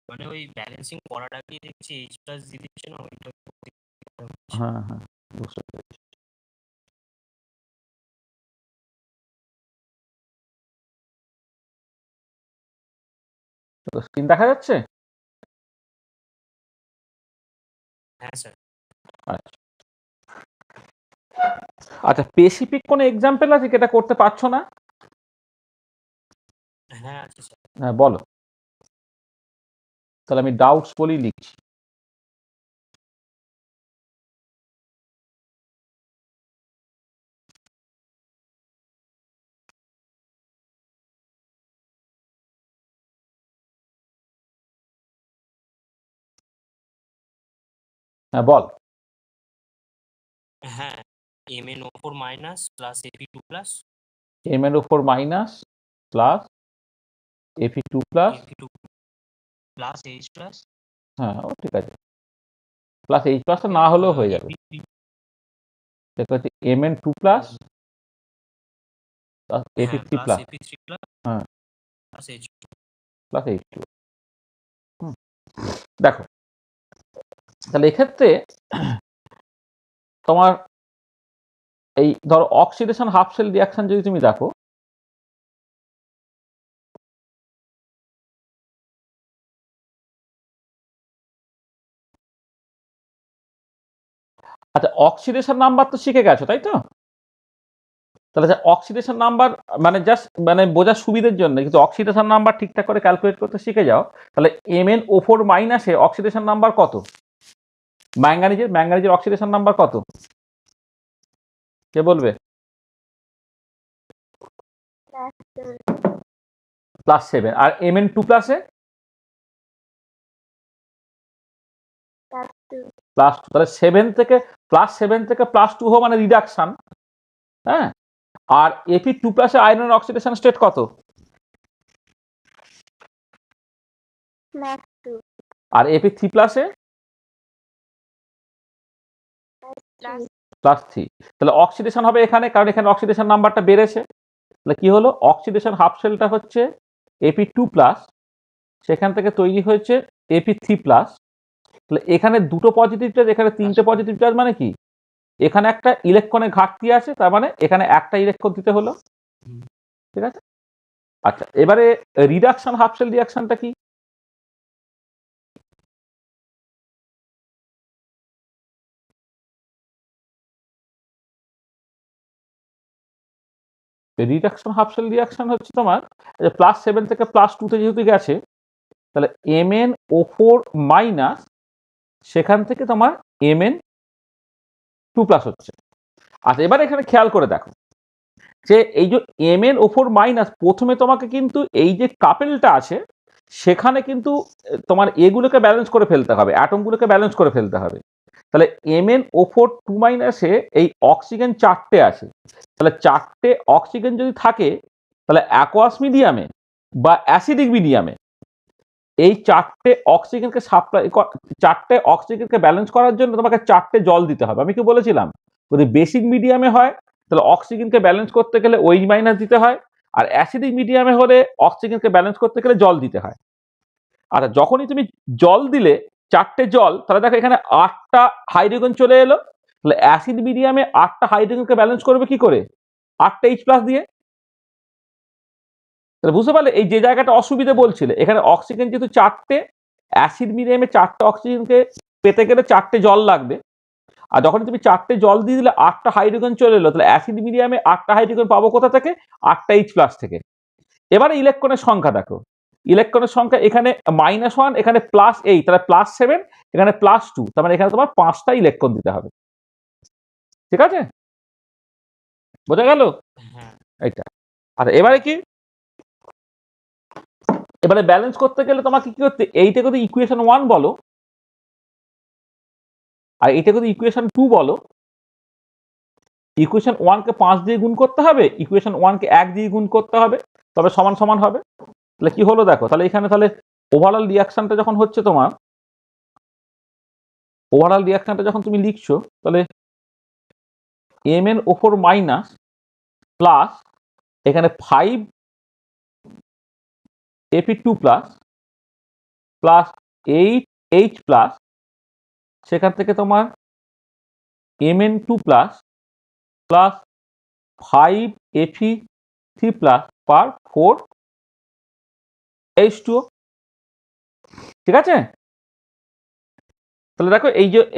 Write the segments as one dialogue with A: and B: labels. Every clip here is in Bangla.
A: মানে ওই ব্যালেন্সিং করার আগে দেখছি এইচ প্লাস দিয়ে দিচ্ছে না, ওইটা
B: হ্যাঁ হ্যাঁ বুঝতে পেরেছি। তো স্ক্রিন দেখা যাচ্ছে?
A: হ্যাঁ স্যার।
B: আচ্ছা আচ্ছা, স্পেসিফিক কোনো এক্সাম্পল আছে কি এটা করতে পারছো না?
A: হ্যাঁ আছে স্যার।
B: হ্যাঁ বলো, তাহলে আমি ডাউটস বলেই লিখছি। হ্যাঁ বল।
A: হ্যাঁ, MnO4 minus plus Fe2 plus
B: MnO4 minus plus Fe2 plus,
A: Fe2 plus H plus,
B: হ্যাঁ ও ঠিক আছে, প্লাস H প্লাসটা না হলেও হয়ে যাবে। সেটা হচ্ছে Mn2 প্লাস
A: হ্যাঁ
B: Fe3
A: plus
B: plus,
A: Fe3 plus
B: হ্যাঁ
A: H2।
B: Plus H2। দেখো তাহলে এক্ষেত্রে তোমার এই ধরো অক্সিডেশন হাফ সেল রিয়াকশন যদি তুমি দেখো, আচ্ছা অক্সিডেশন নাম্বার তো শিখে গেছো তাই তো? তাহলে অক্সিডেশন নাম্বার মানে জাস্ট মানে বোঝার সুবিধার জন্য, কিন্তু অক্সিডেশন নাম্বার ঠিকঠাক করে ক্যালকুলেট করতে শিখে যাও, তাহলে MnO4 মাইনাসে অক্সিডেশন নাম্বার কত? ম্যাঙ্গানিজের অক্সিডেশন নাম্বার কত কে বলবে? +7। আর Mn2 প্লাসে +2। তাহলে 7 থেকে +7 থেকে +2 হওয়া মানে রিডাকশন, হ্যাঁ। আর Fe2 প্লাসে আয়রনের অক্সিডেশন স্টেট কত? আর Fe3 প্লাসে +3। তাহলে অক্সিডেশন হবে এখানে, কারণ এখানে অক্সিডেশন নাম্বারটা বেড়েছে। তাহলে কি হলো, অক্সিডেশন হাফ শেলটা হচ্ছে Fe2 প্লাস, সেখান থেকে তৈরি হয়েছে Fe3 প্লাস। তাহলে এখানে দুটো পজিটিভ চার্জ, এখানে তিনটে পজিটিভ চার্জ, মানে কি এখানে একটা ইলেকট্রনের ঘাটতি আছে, তার মানে এখানে একটা ইলেকট্রন দিতে হলো, ঠিক আছে। আচ্ছা এবারে রিডাকশন হাফ শেল রিয়াকশনটা কি? রিডাকশন হাফ শেল রিয়াকশন হচ্ছে তোমার +7 থেকে +2 যেহেতু গেছে, তাহলে MnO4 মাইনাস, সেখান থেকে তোমার Mn2 প্লাস হচ্ছে। আচ্ছা এবার এখানে খেয়াল করে দেখো যে এই যে MnO4 মাইনাস, প্রথমে তোমাকে কিন্তু এই যে কাপেলটা আছে সেখানে কিন্তু তোমার এগুলোকে ব্যালেন্স করে ফেলতে হবে, অ্যাটমগুলোকে ব্যালেন্স করে ফেলতে হবে। তাহলে MnO4 2 মাইনাসে এই অক্সিজেন 4টে আছে, তাহলে 4টে অক্সিজেন যদি থাকে, তাহলে অ্যাকোয়াস মিডিয়ামে বা অ্যাসিডিক মিডিয়ামে এই 4টে অক্সিজেনকে সাপ্লাই, 4টে অক্সিজেনকে ব্যালেন্স করার জন্য তোমাকে 4টে জল দিতে হবে। আমি কি বলেছিলাম, যদি বেসিক মিডিয়ামে হয় তাহলে অক্সিজেনকে ব্যালেন্স করতে গেলে OH মাইনাস দিতে হয়, আর অ্যাসিডিক মিডিয়ামে হলে অক্সিজেনকে ব্যালেন্স করতে গেলে জল দিতে হয়। আর যখনই তুমি জল দিলে 4টে জল, তাহলে দেখো এখানে 8টা হাইড্রোজেন চলে এলো। তাহলে অ্যাসিড মিডিয়ামে 8টা হাইড্রোজেনকে ব্যালেন্স করবে কি করে? 8টা H প্লাস দিয়ে। তাহলে বুঝতে পারলে এই যে জায়গাটা অসুবিধে বলছিলে, এখানে অক্সিজেন যেহেতু 4টে, অ্যাসিড মিডিয়ামে 4টা অক্সিজেনকে পেতে গেলে 4টে জল লাগবে। আর যখন তুমি 4টে জল দিয়ে দিলে 8টা হাইড্রোজেন চলে এলো, তাহলে অ্যাসিড মিডিয়ামে 8টা হাইড্রোজেন পাবো কোথা থেকে? 8টা H প্লাস থেকে। এবারে ইলেকট্রনের সংখ্যা দেখো, ইলেকট্রনের সংখ্যা এখানে -1, এখানে +8, তাহলে +7, এখানে +2, তার মানে এখানে তোমার 5টা ইলেকট্রন দিতে হবে, ঠিক আছে, বোঝা গেল এইটা। আর এবারে কি, এবারে ব্যালেন্স করতে গেলে তোমাকে কি করতে, এইটাকে যদি ইকুয়েশন 1 বলো আর এটাকে যদি ইকুয়েশন 2 বলো, ইকুয়েশন 1 কে 5 দিয়ে গুণ করতে হবে, ইকুয়েশন 1 কে 1 দিয়ে গুণ করতে হবে, তবে সমান সমান হবে। তাহলে কি হলো দেখো, তাহলে এখানে তাহলে ওভারঅল রিয়াকশনটা যখন হচ্ছে তোমার, ওভারঅল রিয়াকশনটা যখন তুমি লিখছো, তাহলে MnO4 মাইনাস প্লাস এখানে 5 Fe2 plus plus 8H plus, সেখান থেকে তোমার Mn2 plus plus 5Fe3 plus পার 4H2O। ঠিক আছে, তাহলে দেখো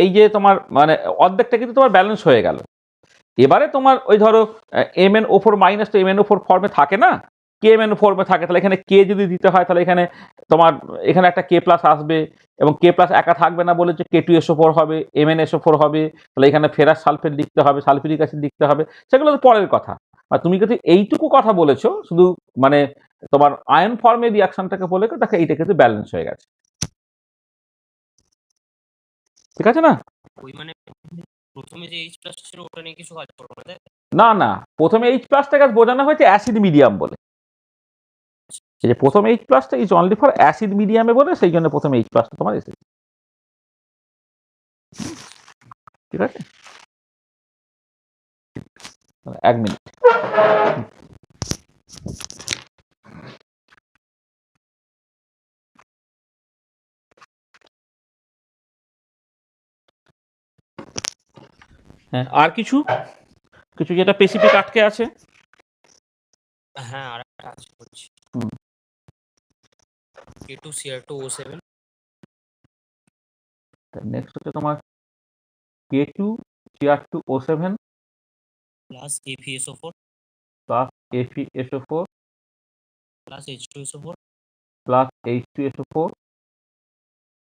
B: এই যে তোমার মানে অর্ধেকটা কিন্তু তোমার ব্যালেন্স হয়ে গেল। এবারে তোমার ওই ধরো MnO4 মাইনাস তো MnO4 ফর্মে থাকে না, KMnO ফর্মে থাকে, তাহলে এখানে কে যদি দিতে হয় তাহলে এখানে তোমার এখানে একটা K প্লাস আসবে, এবং K প্লাস একা থাকবে না বলেছে K2SO4 হবে, MnSO4 হবে, তাহলে এখানে ফেরাস সালফেট লিখতে হবে, সালফিউরিক অ্যাসিড লিখতে হবে, সেগুলো তো পরের কথা। আর তুমি কিন্তু এইটুকু কথা বলেছো শুধু মানে তোমার আয়ন ফর্মে রিয়াকশনটাকে বলে দেখো এইটা কিন্তু ব্যালেন্স হয়ে গেছে। ঠিক আছে না?
A: ওই মানে প্রথমে যে H প্লাস ছিল ওটা নিয়ে কিছু কাজ করবো না?
B: না না, প্রথমে H প্লাসটাকে বোঝানো হয়েছে অ্যাসিড মিডিয়াম বলে, এই যে প্রথম H প্লাসটা ইজ অনলি ফর অ্যাসিড মিডিয়ামে বলে, সেই জন্য প্রথমে H প্লাসটা তোমার এসেছে। ঠিক আছে, 1 মিনিট। হ্যাঁ, আর কিছু কিছু যেটা স্পেসিফিক আটকে আছে?
A: হ্যাঁ, আর একটা কাজ করছি, K2Cr2O7
B: নেক্সট হচ্ছে তোমার K2Cr2O7
A: plus FeSO4
B: plus FeSO4
A: plus H2SO4,
B: plus H2SO4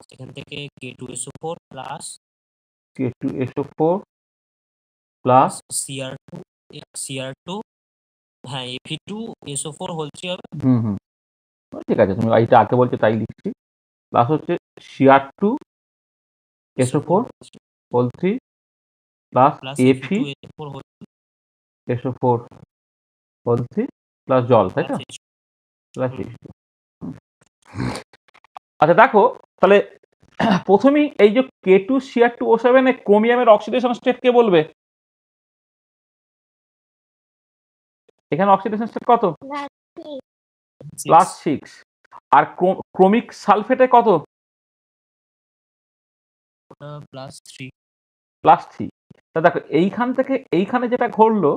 A: সেখান থেকে K2SO4 plus
B: K2SO4 plus
A: Cr2, হ্যাঁ Fe2SO4 হচ্ছে হবে।
B: ঠিক আছে, তুমি এইটা আগে বলছো তাই লিখছি। প্লাস হচ্ছে Cr2SO4 whole 3 plus
A: Fe2SO4
B: SO4 whole 3 plus জল, তাই তো? Plus H2। আচ্ছা দেখো, তাহলে প্রথমেই এই যে K2Cr2O7 এ ক্রোমিয়ামের অক্সিডেশন স্টেট কে বলবে? এখানে অক্সিডেশন স্টেট কত? +6। আর ক্রোমিক সালফেটে কত?
A: +3।
B: +3। তা দেখো এইখান থেকে এইখানে যেটা ঘটলো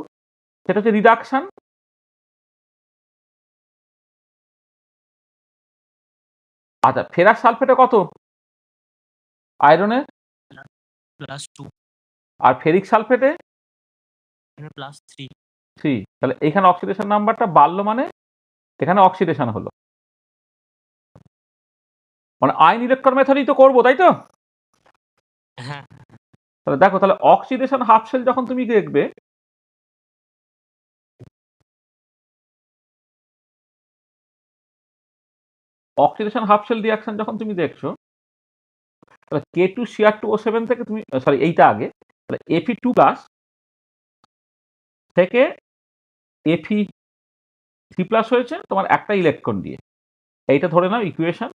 B: সেটা হচ্ছে রিডাকশন। আচ্ছা, ফেরাস সালফেটে কত আয়রনের?
A: +2।
B: আর ফেরিক সালফেটে
A: +3।
B: 3। তাহলে এখানে অক্সিডেশন নাম্বারটা বাড়লো, মানে এখানে অক্সিডেশন হলো, মানে আয়ন ইলেকট্রন মেথডই তো করবো, তাই তো?
A: হ্যাঁ,
B: তাহলে দেখো, তাহলে অক্সিডেশন হাফ শেল যখন তুমি দেখবে, অক্সিডেশন হাফ শেল রিয়াকশন যখন তুমি দেখছো, তাহলে K2Cr2O7 থেকে তুমি সরি এইটা আগে, তাহলে Fe2 প্লাস থেকে Fe3 প্লাস হয়েছে তোমার একটা ইলেকট্রন দিয়ে, এইটা ধরে নাও ইকুয়েশন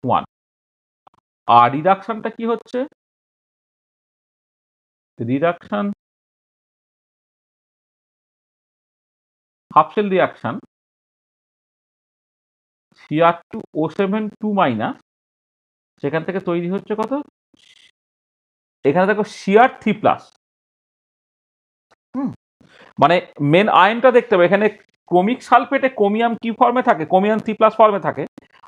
B: 1। আর রিডাকশনটা কি হচ্ছে? Reduction half cell reaction Cr2O7 2 minus, সেখান থেকে তৈরি হচ্ছে কত? এখানে দেখো Cr3 প্লাস। মানে মেন আয়নটা দেখতে হবে, এখানে ক্রোমিক সালফেটে ক্রোমিয়াম কি ফর্মে থাকে? ক্রোমিয়াম 3+ ফর্মে থাকে।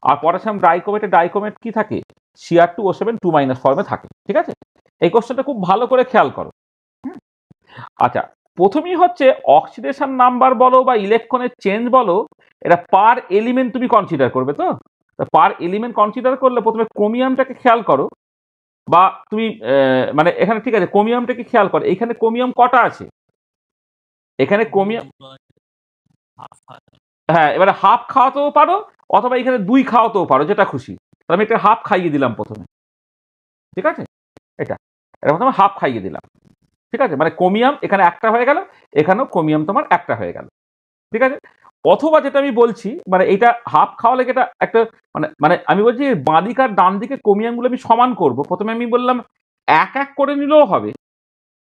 B: আর পটাশিয়াম ডাইক্রোমেটে ডাইক্রোমেট কি থাকে? Cr2O7 2 মাইনাস ফর্মে থাকে। ঠিক আছে, এই কোশ্চেনটা খুব ভালো করে খেয়াল করো। আচ্ছা, প্রথমেই হচ্ছে অক্সিডেশন নাম্বার বলো বা ইলেকট্রনের চেঞ্জ বলো, এটা পার এলিমেন্ট তুমি কনসিডার করবে। তো পার এলিমেন্ট কনসিডার করলে প্রথমে ক্রোমিয়ামটাকে খেয়াল করো, বা তুমি মানে এখানে ঠিক আছে ক্রোমিয়ামটাকে খেয়াল করো, এখানে ক্রোমিয়াম কটা আছে? এখানে ক্রোমিয়াম, হ্যাঁ, এবারে হাফ খাওয়াতেও পারো অথবা এখানে 2 খাওয়াতেও পারো, যেটা খুশি। তাহলে আমি একটা হাফ খাইয়ে দিলাম প্রথমে। ঠিক আছে, এটা প্রথমে হাফ খাইয়ে দিলাম। ঠিক আছে, মানে ক্রোমিয়াম এখানে একটা হয়ে গেল, এখানেও ক্রোমিয়াম তোমার একটা হয়ে গেল। ঠিক আছে, অথবা যেটা আমি বলছি মানে এইটা হাফ খাওয়ালে এটা একটা মানে মানে আমি বলছি বাঁ দিক আর ডান দিকে ক্রোমিয়ামগুলো আমি সমান করব। প্রথমে আমি বললাম এক এক করে নিলেও হবে,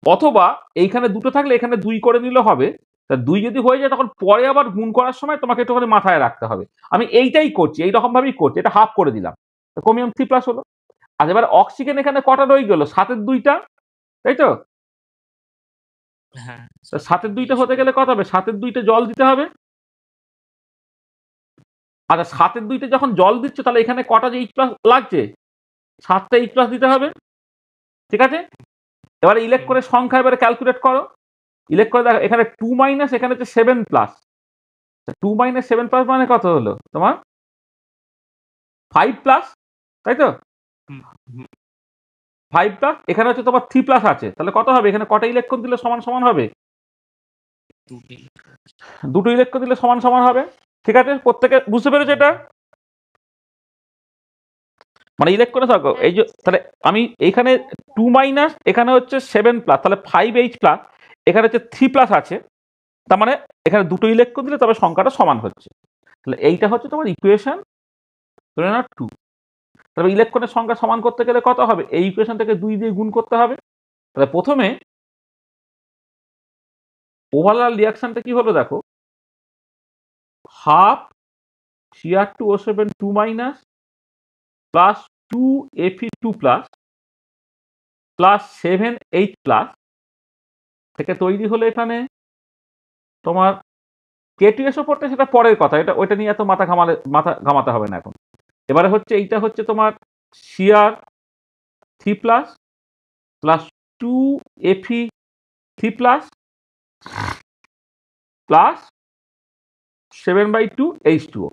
B: অথবা এইখানে দুটো থাকলে এখানে 2 করে নিলেও হবে। তা 2 যদি হয়ে যায় তখন পরে আবার গুণ করার সময় তোমাকে একটুখানি মাথায় রাখতে হবে। আমি এইটাই করছি, এইরকম ভাবেই করছি, এটা হাফ করে দিলাম। ক্রোমিয়াম 3+ হলো। আর এবার অক্সিজেন এখানে কটা রয়ে গেল? 7-এর 2টা, তাই তো?
A: হ্যাঁ
B: 7-এর 2টা হতে গেলে কত হবে? 7-এর 2টে জল দিতে হবে। আচ্ছা 7-এর 2টে যখন জল দিচ্ছ তাহলে এখানে কটা যে H+ লাগছে? 7টা H+ দিতে হবে, ঠিক আছে? এবারে ইলেকট্রনের সংখ্যা এবারে ক্যালকুলেট করো। ইলেকট্রন দেখো এখানে 2- এখানে হচ্ছে 7+। 2 - 7+ মানে কত হলো তোমার? 5+, তাই তো? 5+, এখানে হচ্ছে তোমার 3+ আছে, তাহলে কত হবে? এখানে কটা ইলেকট্রন দিলে সমান সমান হবে? দুটো ইলেকট্রন দিলে সমান সমান হবে, ঠিক আছে? প্রত্যেকে বুঝতে পেরেছো এটা? মানে ইলেকট্রনে থাকো এই যে, তাহলে আমি এখানে 2- এখানে হচ্ছে 7+, তাহলে 5H+, এখানে হচ্ছে 3+ আছে, তার মানে এখানে দুটো ইলেকট্রন দিলে তবে সংখ্যাটা সমান হচ্ছে। তাহলে এইটা হচ্ছে তোমার ইকুয়েশন 2। তবে ইলেকট্রনের সংখ্যা সমান করতে গেলে কত হবে? এই ইকুয়েশনটাকে 2 দিয়ে গুণ করতে হবে। তাহলে প্রথমে ওভারঅল রিয়াকশনটা কি হলো দেখো, half Cr2O7 2- plus 2Fe2+ plus 7H+ থেকে তৈরি হলো এখানে তোমার K2SO4, সেটা পরের কথা, এটা ওইটা নিয়ে এত মাথা ঘামাতে হবে না এখন। এবারে হচ্ছে এইটা হচ্ছে তোমার Cr3+ plus 2Fe3+ plus 7/2H2O,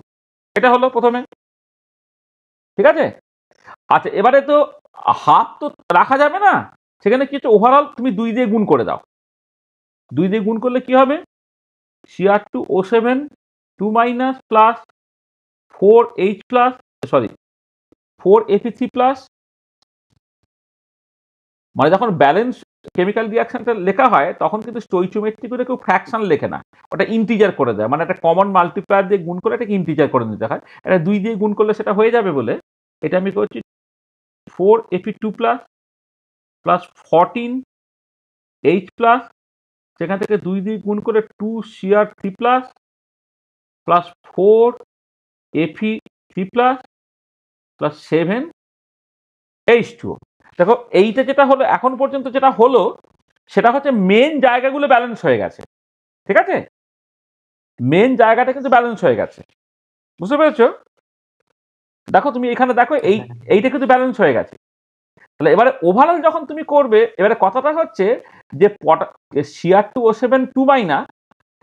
B: এটা হলো প্রথমে, ঠিক আছে? আচ্ছা এবারে তো হাফ তো রাখা যাবে না, সেখানে কি হচ্ছে ওভারঅল তুমি 2 দিয়ে গুণ করে দাও। 2 দিয়ে গুণ করলে কি হবে? Cr2O7 2- plus 4H+, sorry 4Fe3+, মানে যখন ব্যালেন্স কেমিক্যাল রিয়াকশনটা লেখা হয় তখন কিন্তু স্টোইচিওমেট্রি করে কেউ ফ্র্যাকশন লেখে না, ওটা ইন্টিজার করে দেয়, মানে একটা কমন মাল্টিপ্লায়ার দিয়ে গুণ করে এটাকে ইন্টিজার করে নিতে হয়। এটা 2 দিয়ে গুণ করলে সেটা হয়ে যাবে বলে এটা আমি করছি 4Fe2+ প্লাস 14H+, সেখান থেকে 2 দিয়ে গুণ করে 2Cr3+ plus 4Fe3+ plus 7H2O। দেখো এইটা যেটা হলো এখন পর্যন্ত যেটা হলো সেটা হচ্ছে মেন জায়গাগুলো ব্যালেন্স হয়ে গেছে, ঠিক আছে? মেন জায়গাটা কিন্তু ব্যালেন্স হয়ে গেছে, বুঝতে পেরেছো? দেখো তুমি এখানে দেখো এইটা কিন্তু ব্যালেন্স হয়ে গেছে। তাহলে এবারে ওভারঅল যখন তুমি করবে, এবারে কথাটা হচ্ছে যে Cr2O7 2-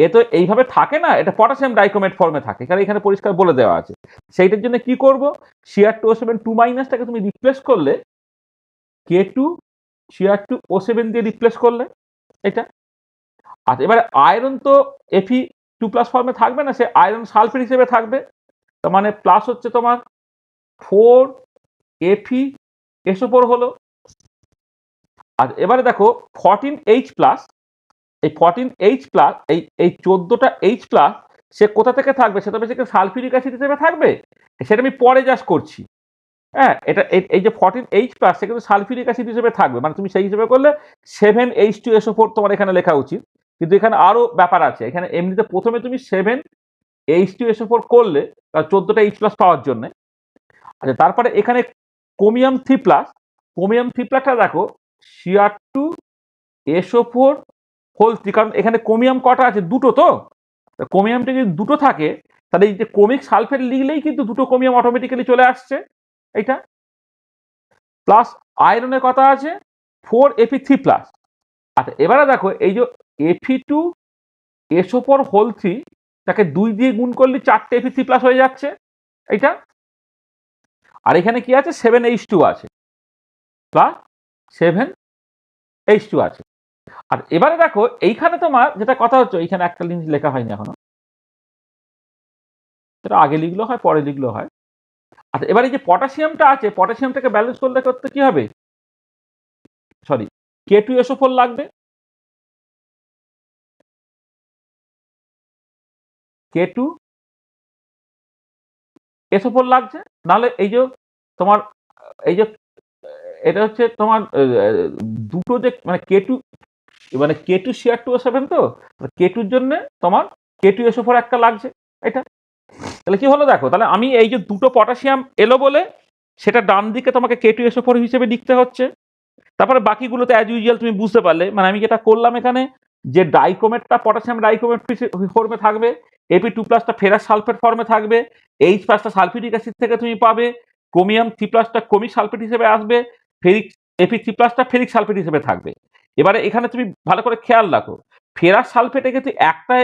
B: এ তো এইভাবে থাকে না, এটা পটাশিয়াম ডাইক্রোমেট ফর্মে থাকে, কারণ এখানে পরিষ্কার বলে দেওয়া আছে। সেইটার জন্য কি করব, Cr2O7 2- তুমি রিপ্লেস করলে K2 Cr2O7 দিয়ে রিপ্লেস করলে এটা। আচ্ছা এবারে আয়রন তো Fe2+ ফর্মে থাকবে না, সে আয়রন সালফেট হিসেবে থাকবে, তার মানে প্লাস হচ্ছে তোমার 4FeSO4 হলো। আর এবারে দেখো 14H+, এই 14H+, এই 14টা H+, সে কোথা থেকে থাকবে? সেটা বেশি সালফিউরিক অ্যাসিড হিসেবে থাকবে, সেটা আমি পরে জাস্ট করছি। হ্যাঁ, এটা এই যে 14H+, সে কিন্তু সালফিউরিক অ্যাসিড হিসেবে থাকবে, মানে তুমি সেই হিসেবে করলে 7H2SO4 তোমার এখানে লেখা উচিত, কিন্তু এখানে আরো ব্যাপার আছে। এখানে এমনিতে প্রথমে তুমি 7H2SO4 করলে, কারণ 14টা H+ পাওয়ার জন্য। আচ্ছা তারপরে এখানে ক্রোমিয়াম 3+, ক্রোমিয়াম 3+টা দেখো Cr2SO4 হোল 3, কারণ এখানে ক্রোমিয়াম কটা আছে? দুটো। তো ক্রোমিয়ামটা যদি দুটো থাকে তাহলে এই যে ক্রোমিক সালফেট লিখলেই কিন্তু দুটো ক্রোমিয়াম অটোমেটিক্যালি চলে আসছে এইটা। প্লাস আয়রনের কথা আছে 4Fe3+। আচ্ছা এবারে দেখো এই যে Fe2SO4 হোল 3, তাকে 2 দিয়ে গুণ করলে 4টে Fe3+ হয়ে যাচ্ছে এইটা। আর এখানে কি আছে? 7H2 আছে, প্লাস 7H2 আছে। আর এবারে দেখো এইখানে তোমার যেটা কথা হচ্ছে, এইখানে একটা জিনিস লেখা হয়নি এখনো, সেটা আগে লিখলেও হয় পরে লিখলেও হয়। আচ্ছা এবার এই যে পটাশিয়ামটা আছে, পটাশিয়ামটাকে ব্যালেন্স করতে কি হবে? সরি, K2SO4 লাগবে, K2SO4 লাগছে, নাহলে এই যে তোমার এই যে এটা হচ্ছে তোমার দুটো যে মানে K2 Cr2O7, তো K2-র জন্য তোমার K2SO4 একটা লাগছে এটা। তাহলে কি হলো দেখো, তাহলে আমি এই যে দুটো পটাশিয়াম এলো বলে সেটা ডান দিকে তোমাকে K2SO4 হিসেবে লিখতে হচ্ছে। তারপরে বাকিগুলোতে অ্যাজ ইউজুয়াল তুমি বুঝতে পারলে, মানে আমি যেটা করলাম এখানে, যে ডাইক্রোমেটটা পটাশিয়াম ডাইক্রোমেট ফর্মে থাকবে, Ap2+টা ফেরাস সালফেট ফর্মে থাকবে, H+টা সালফিউরিক অ্যাসিড থেকে তুমি পাবে, ক্রোমিয়াম 3+টা ক্রোমিক সালফেট হিসেবে আসবে, ফেরিক Fe3+টা ফেরিক সালফেট হিসেবে থাকবে। এবারে এখানে তুমি ভালো করে খেয়াল রাখো, ফেরাস সালফেটে কিন্তু একটা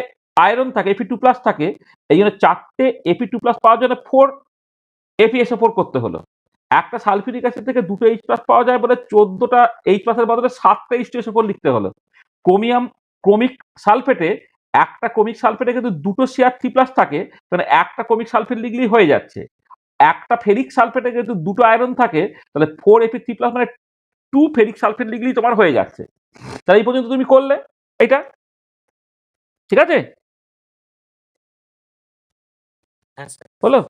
B: আয়রন থাকে, Fe2+ থাকে, এই জন্য 4টে Fe2+ পাওয়ার জন্য 4 ApSO4 করতে হলো। একটা সালফিউরিক অ্যাসিড থেকে 2টো H+ পাওয়া যায় বলে 14টা H+ এর বদলে 7টা H2SO4 লিখতে হলো। ক্রোমিক সালফেটে একটা ক্রোমিক সালফেটে কিন্তু 2টো Cr3+ থাকে, মানে একটা ক্রোমিক সালফেট লিখলেই হয়ে যাচ্ছে। একটা ফেরিক সালফেটে যেহেতু 2টো আয়রন থাকে, তাহলে 4Fe3+ মানে 2 ফেরিক সালফেট লিখলেই তোমার হয়ে যাচ্ছে। তাহলে এই পর্যন্ত তুমি করলে এটা, ঠিক আছে?
A: হ্যাঁ স্যার।
B: হলো?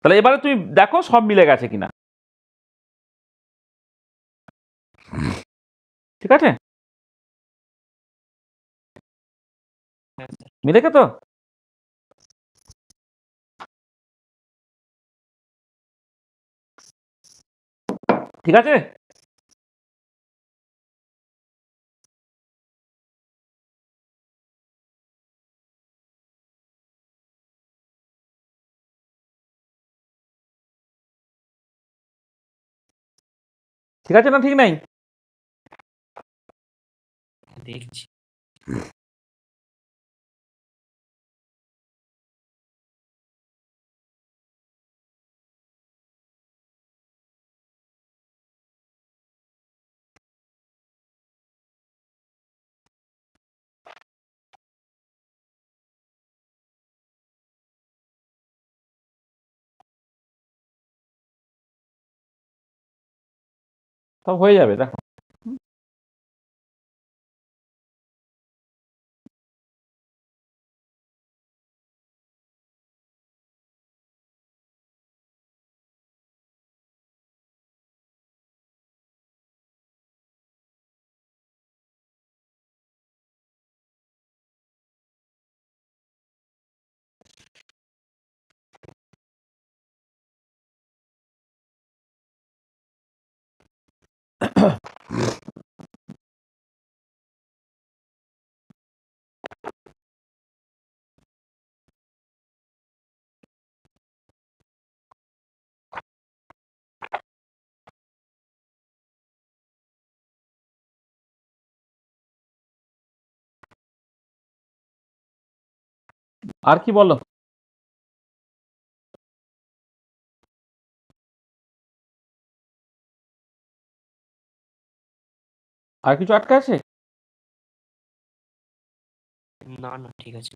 B: তাহলে এবারে তুমি দেখো সব মিলে গেছে কিনা, ঠিক আছে?
A: হ্যাঁ স্যার।
B: মিলে গেছে তো? ঠিক আছে? ঠিক আছে না ঠিক নাই?
A: দেখছি।
B: সব হয়ে যাবে দেখো। আর কি বলো? আর কিছু আটকে আছে?
A: না না, ঠিক আছে।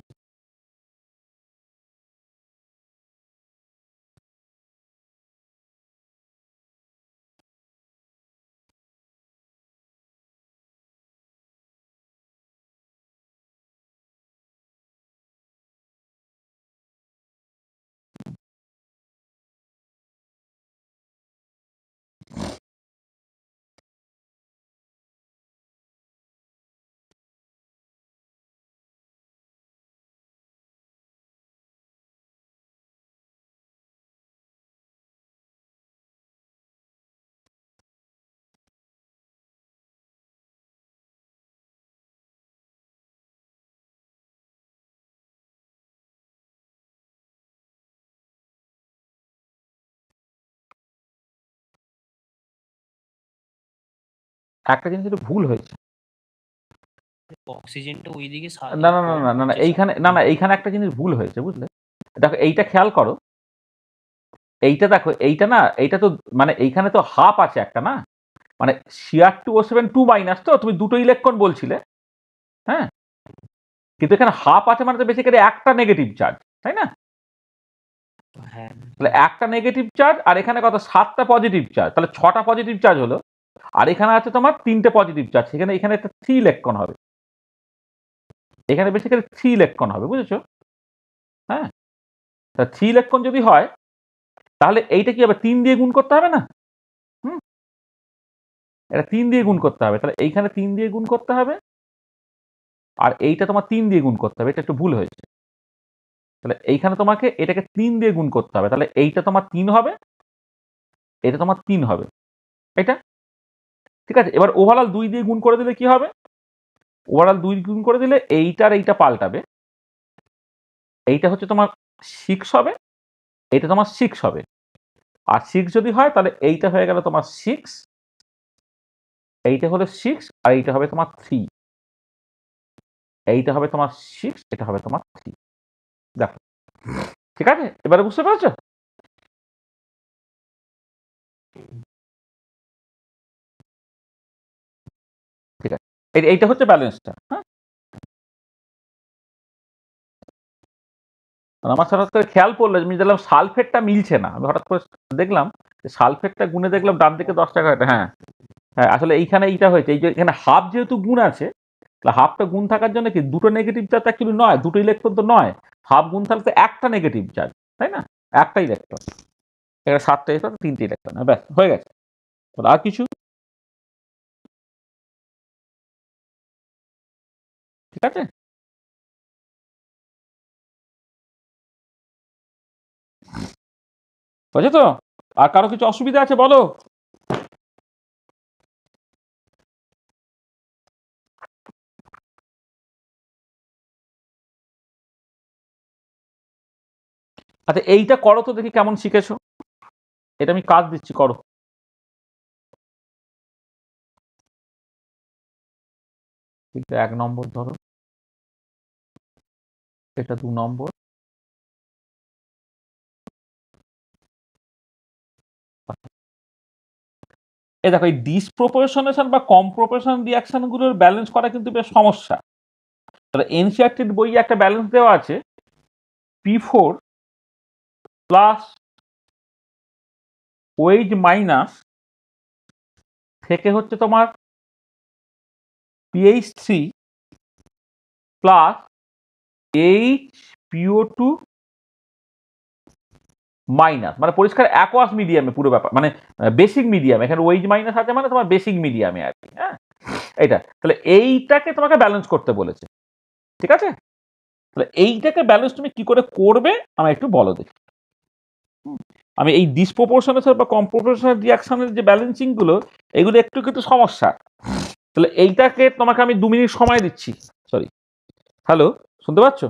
B: একটা জিনিস একটু ভুল হয়েছে।
A: অক্সিজেনটা ওইদিকে
B: না না না
A: কম
B: না না না
A: পড়ছে
B: এইখানে, না না এইখানে একটা জিনিস ভুল হয়েছে, বুঝলে? দেখো এইটা খেয়াল করো, এইটা দেখো, এইটা না, এইটা তো মানে এইখানে তো হাফ আছে একটা, না মানে Cr2O7 2- তো তুমি দুটো ইলেকট্রন বলছিলে, হ্যাঁ, কিন্তু এখানে হাফ আছে মানে তো বেসিক্যালি একটা নেগেটিভ চার্জ, তাই না?
A: স্যার। হ্যাঁ।
B: তাহলে একটা নেগেটিভ চার্জ আর এখানে কত, 7টা পজিটিভ চার্জ, তাহলে 6টা পজিটিভ চার্জ হলো। আর এখানে আছে তোমার 3টে পজিটিভ চার্জ, সেখানে এখানে একটা 3 ইলেকট্রন হবে, এখানে বেসিক্যালি 3 ইলেকট্রন হবে, বুঝেছো? হ্যাঁ, তা 3 ইলেকট্রন যদি হয়, তাহলে এইটা কি হবে, 3 দিয়ে গুণ করতে হবে না? হুম, এটা 3 দিয়ে গুণ করতে হবে, তাহলে এইখানে 3 দিয়ে গুণ করতে হবে, আর এইটা তোমার 3 দিয়ে গুণ করতে হবে, এটা একটু ভুল হয়েছে। তাহলে এইখানে তোমাকে এটাকে 3 দিয়ে গুণ করতে হবে, তাহলে এইটা তোমার 3 হবে, এটা তোমার 3 হবে, এটা ঠিক আছে। এবার ওভারঅল 2 দিয়ে গুণ করে দিলে কি হবে? ওভারঅল 2 গুণ করে দিলে এইটার এইটা পাল্টাবে, এইটা হচ্ছে তোমার 6 হবে, এইটা তোমার 6 হবে। আর 6 যদি হয় তাহলে এইটা হয়ে গেল তোমার 6, এইটা হলো 6, আর এইটা হবে তোমার 3, এইটা হবে তোমার 6, এটা হবে তোমার 3। দেখো ঠিক আছে, এবারে বুঝতে পারছো? ঠিক আছে, এইটা হচ্ছে ব্যালেন্সটা। হ্যাঁ, আর আমার হঠাৎ করে খেয়াল পড়লো, আমি দেখলাম সালফেটটা মিলছে না, আমি হঠাৎ করে দেখলাম যে সালফেটটা গুনে দেখলাম ডান দিকে 10 টাকা। হ্যাঁ হ্যাঁ, আসলে এইখানে এইটা হয়েছে, এই যে এখানে হাফ যেহেতু গুণ আছে, তাহলে হাফটা গুণ থাকার জন্য কি দুটো নেগেটিভ চার্জ অ্যাকচুয়ালি নয়, দুটো ইলেকট্রন তো নয়, হাফ গুণ থাকলে তো একটা নেগেটিভ চার্জ, তাই না? একটা ইলেকট্রন, এখানে 7টা ইলেকট্রন, 3টে ইলেকট্রন, ব্যাস হয়ে গেছে। আর কিছু? ঠিক আছে, বুঝছো তো? আর কারো কিছু অসুবিধা আছে বলো? আচ্ছা এইটা করো তো দেখি কেমন শিখেছো, এটা আমি কাজ দিচ্ছি, করো। এটা 1 নম্বর ধরো, এটা 2 নম্বর, এই দেখো এই ডিসপ্রপোর্শনেশন বা কম্প্রপোর্শন রিয়াকশন গুলোর ব্যালেন্স করা কিন্তু বেশ সমস্যা। তাহলে এনসিআরটির বইয়ে একটা ব্যালেন্স দেওয়া আছে, P4 প্লাস ওয়েজ মাইনাস থেকে হচ্ছে তোমার PH3 প্লাস HPO2 মাইনাস, মানে পরিষ্কার অ্যাকোয়াস মিডিয়ামে পুরো ব্যাপার, মানে বেসিক মিডিয়াম, এখানে ওয়েজ মাইনাস আছে মানে তোমার বেসিক মিডিয়ামে আর কি। হ্যাঁ, এইটা তাহলে এইটাকে তোমাকে ব্যালেন্স করতে বলেছে, ঠিক আছে? তাহলে এইটাকে ব্যালেন্স তুমি কি করে করবে আমায় একটু বলো দেখি। আমি এই ডিসপ্রপোর্শনেশন বা কম্প্রপোর্শনাল রিয়াকশনের যে ব্যালেন্সিং গুলো, এগুলো একটু কিন্তু সমস্যা। তাহলে এইটাকে তোমাকে আমি 2 মিনিট সময় দিচ্ছি। সরি, হ্যালো, শুনতে পাচ্ছ?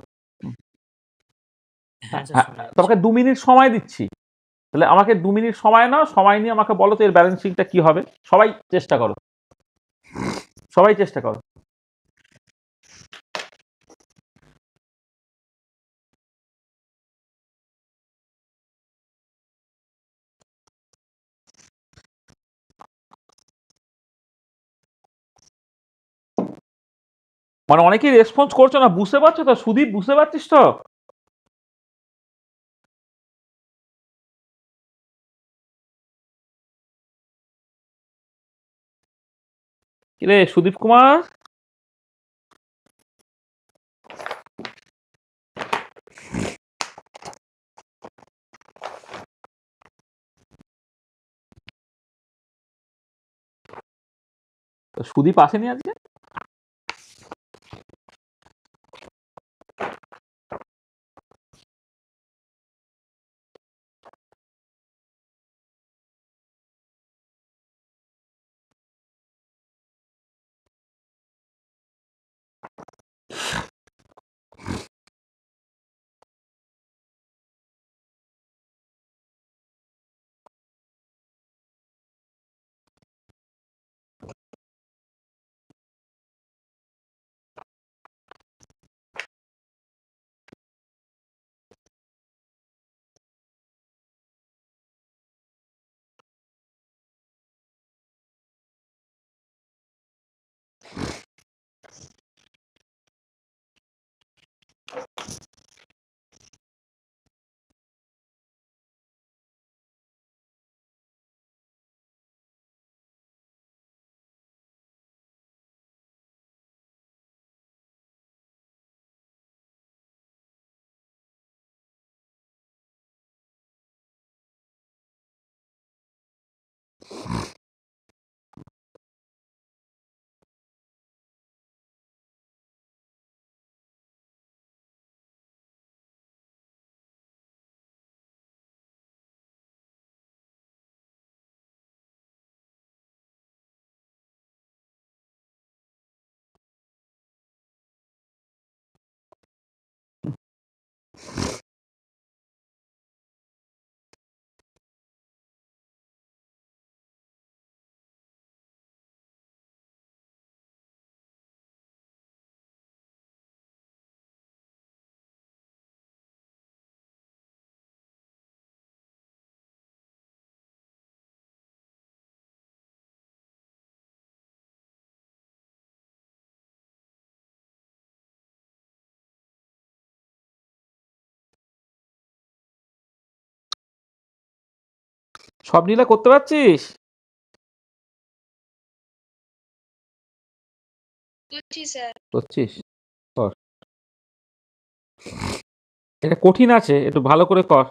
A: হ্যাঁ স্যার,
B: হ্যাঁ,
A: শুনে যাচ্ছি।
B: তোমাকে 2 মিনিট সময় দিচ্ছি। তাহলে আমাকে 2 মিনিট সময় নাও, সময় নিয়ে আমাকে বলো তো এর ব্যালেন্সিংটা কি হবে। সবাই চেষ্টা করো, সবাই চেষ্টা করো। মানে অনেকেই রেসপন্স করছো না, বুঝতে পারছো তো? সুদীপ, বুঝতে পারছিস তো? কিরে সুদীপ কুমার? সুদীপ আসেনি আজকে? সব নীলা করতে পারছিস? করছিস, কর। এটা কঠিন আছে, একটু ভালো করে কর।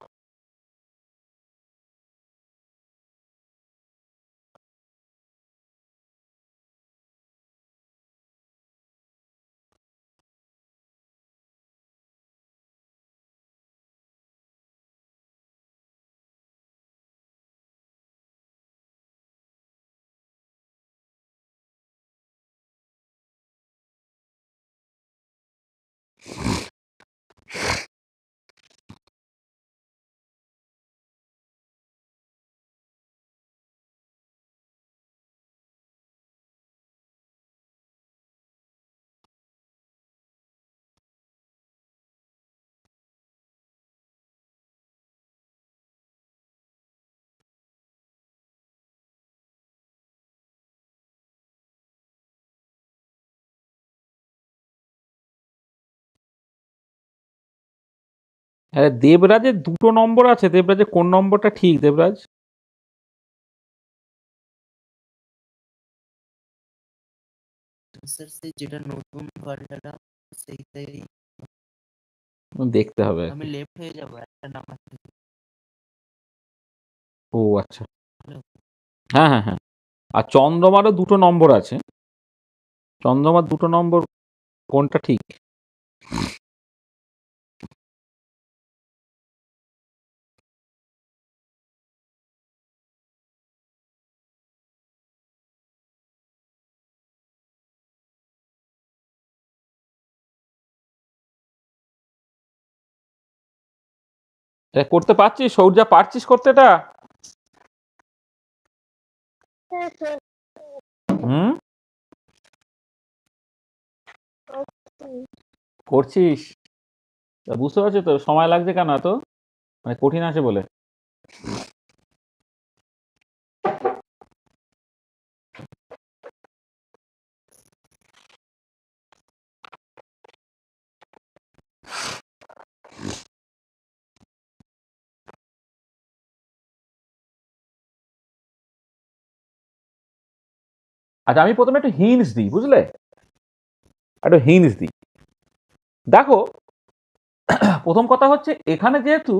B: আরে দেবরাজের দুটো নম্বর আছে, দেবরাজের কোন নম্বরটা ঠিক দেবরাজ?
A: স্যার সেই যেটা নতুন ফাইলটা সেইটাই
B: দেখতে হবে।
A: আমি লেফট হয়ে যাব একটা নাম্বার থেকে।
B: ও আচ্ছা, হ্যাঁ হ্যাঁ হ্যাঁ। আর চন্দ্রমারও দুটো নম্বর আছে, চন্দ্রমার দুটো নম্বর কোনটা ঠিক? এটা করতে পারছিস সৌর্যা, পারছিস করতে এটা? হুম, করছিস? তা বুঝতে পারছো তো সময় লাগছে কেন এত, মানে কঠিন আছে বলে। আচ্ছা আমি প্রথমে একটু হিন্টস দিই, বুঝলে, একটু হিন্টস দিই। দেখো, প্রথম কথা হচ্ছে এখানে যেহেতু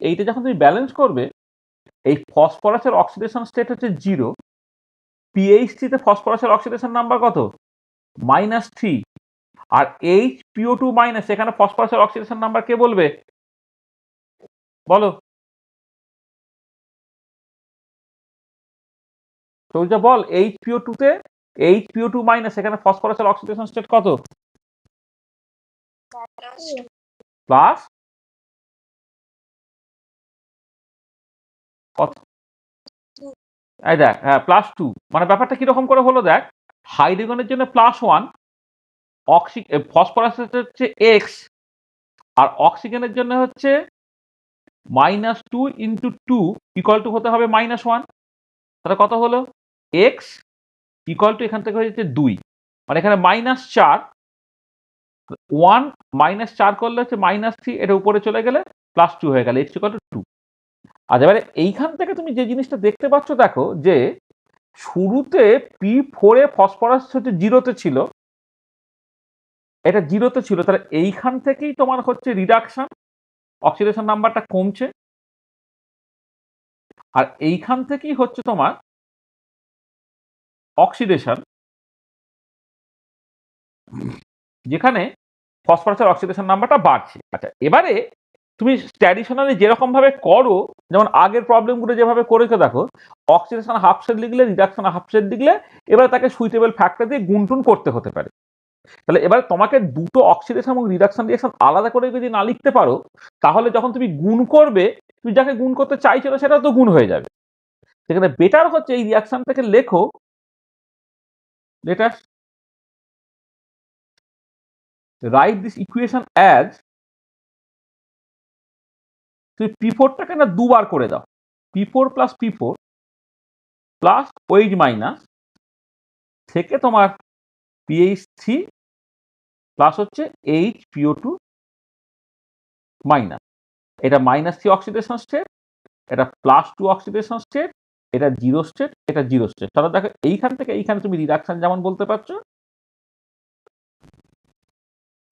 B: এইটা যখন তুমি ব্যালেন্স করবে, এই ফসফরাসের অক্সিডেশন স্টেট হচ্ছে 0, পিএইচটিতে ফসফরাসের অক্সিডেশন নাম্বার কত, -3, আর HPO2 মাইনাস, এখানে ফসফরাসের অক্সিডেশন নাম্বার কে বলবে বলো, সৌর্যা বল। HPO2 তে HPO2 মাইনাস, এখানে ফসফরাসের অক্সিডেশন স্টেট কত, প্লাস কত, এই দেখ, হ্যাঁ +2। মানে ব্যাপারটা কিরকম করে হলো দেখ, হাইড্রোজেনের জন্য +1, ফসফরাস হচ্ছে এক্স, আর অক্সিজেনের জন্য হচ্ছে -2 × 2 = হতে হবে -1। তাহলে কত হলো, এক্স = এখান থেকে হয়ে যাচ্ছে 2, মানে এখানে -4, 1 -4 করলে হচ্ছে -3, এটা উপরে চলে গেলে +2 হয়ে গেল, x = 2। আচ্ছা এবারে এইখান থেকে তুমি যে জিনিসটা দেখতে পাচ্ছ, দেখো যে শুরুতে P4 এ ফসফরাস হচ্ছে 0-তে ছিল, এটা 0-তে ছিল, তাহলে এইখান থেকেই তোমার হচ্ছে রিডাকশন, অক্সিডেশন নাম্বারটা কমছে, আর এইখান থেকেই হচ্ছে তোমার অক্সিডেশন, যেখানে ফসফরাসের অক্সিডেশন নাম্বারটা বাড়ছে। আচ্ছা এবারে তুমি ট্র্যাডিশনালি যেরকম ভাবে করো, যেমন আগের প্রবলেমগুলো যেভাবে করেছো, দেখো অক্সিডেশন হাফ সেট লিখলে, রিডাকশন হাফ সেট লিখলে, এবারে তাকে সুইটেবল ফ্যাক্টর দিয়ে গুণটুন করতে হতে পারে। তাহলে এবার তোমাকে দুটো অক্সিডেশন এবং রিডাকশন রিঅ্যাকশন আলাদা করে যদি না লিখতে পারো, তাহলে যখন তুমি গুণ করবে, তুমি যাকে গুণ করতে চাইছো না সেটা তো গুণ হয়ে যাবে। সেখানে বেটার হচ্ছে এই রিঅ্যাকশনটাকে লেখো, let us right this equation as, তুমি P4টাকে না দুবার করে দাও, P4 plus P4 plus OH minus থেকে তোমার PH3 প্লাস হচ্ছে HPO2 মাইনাস, এটা -3 অক্সিডেশন স্টেট, এটা +2 অক্সিডেশন স্টেট, এটা 0 স্টেট, এটা 0 স্টেট। তাহলে দেখো এইখান থেকে এইখানে তুমি রিডাকশন যেমন বলতে পারছো,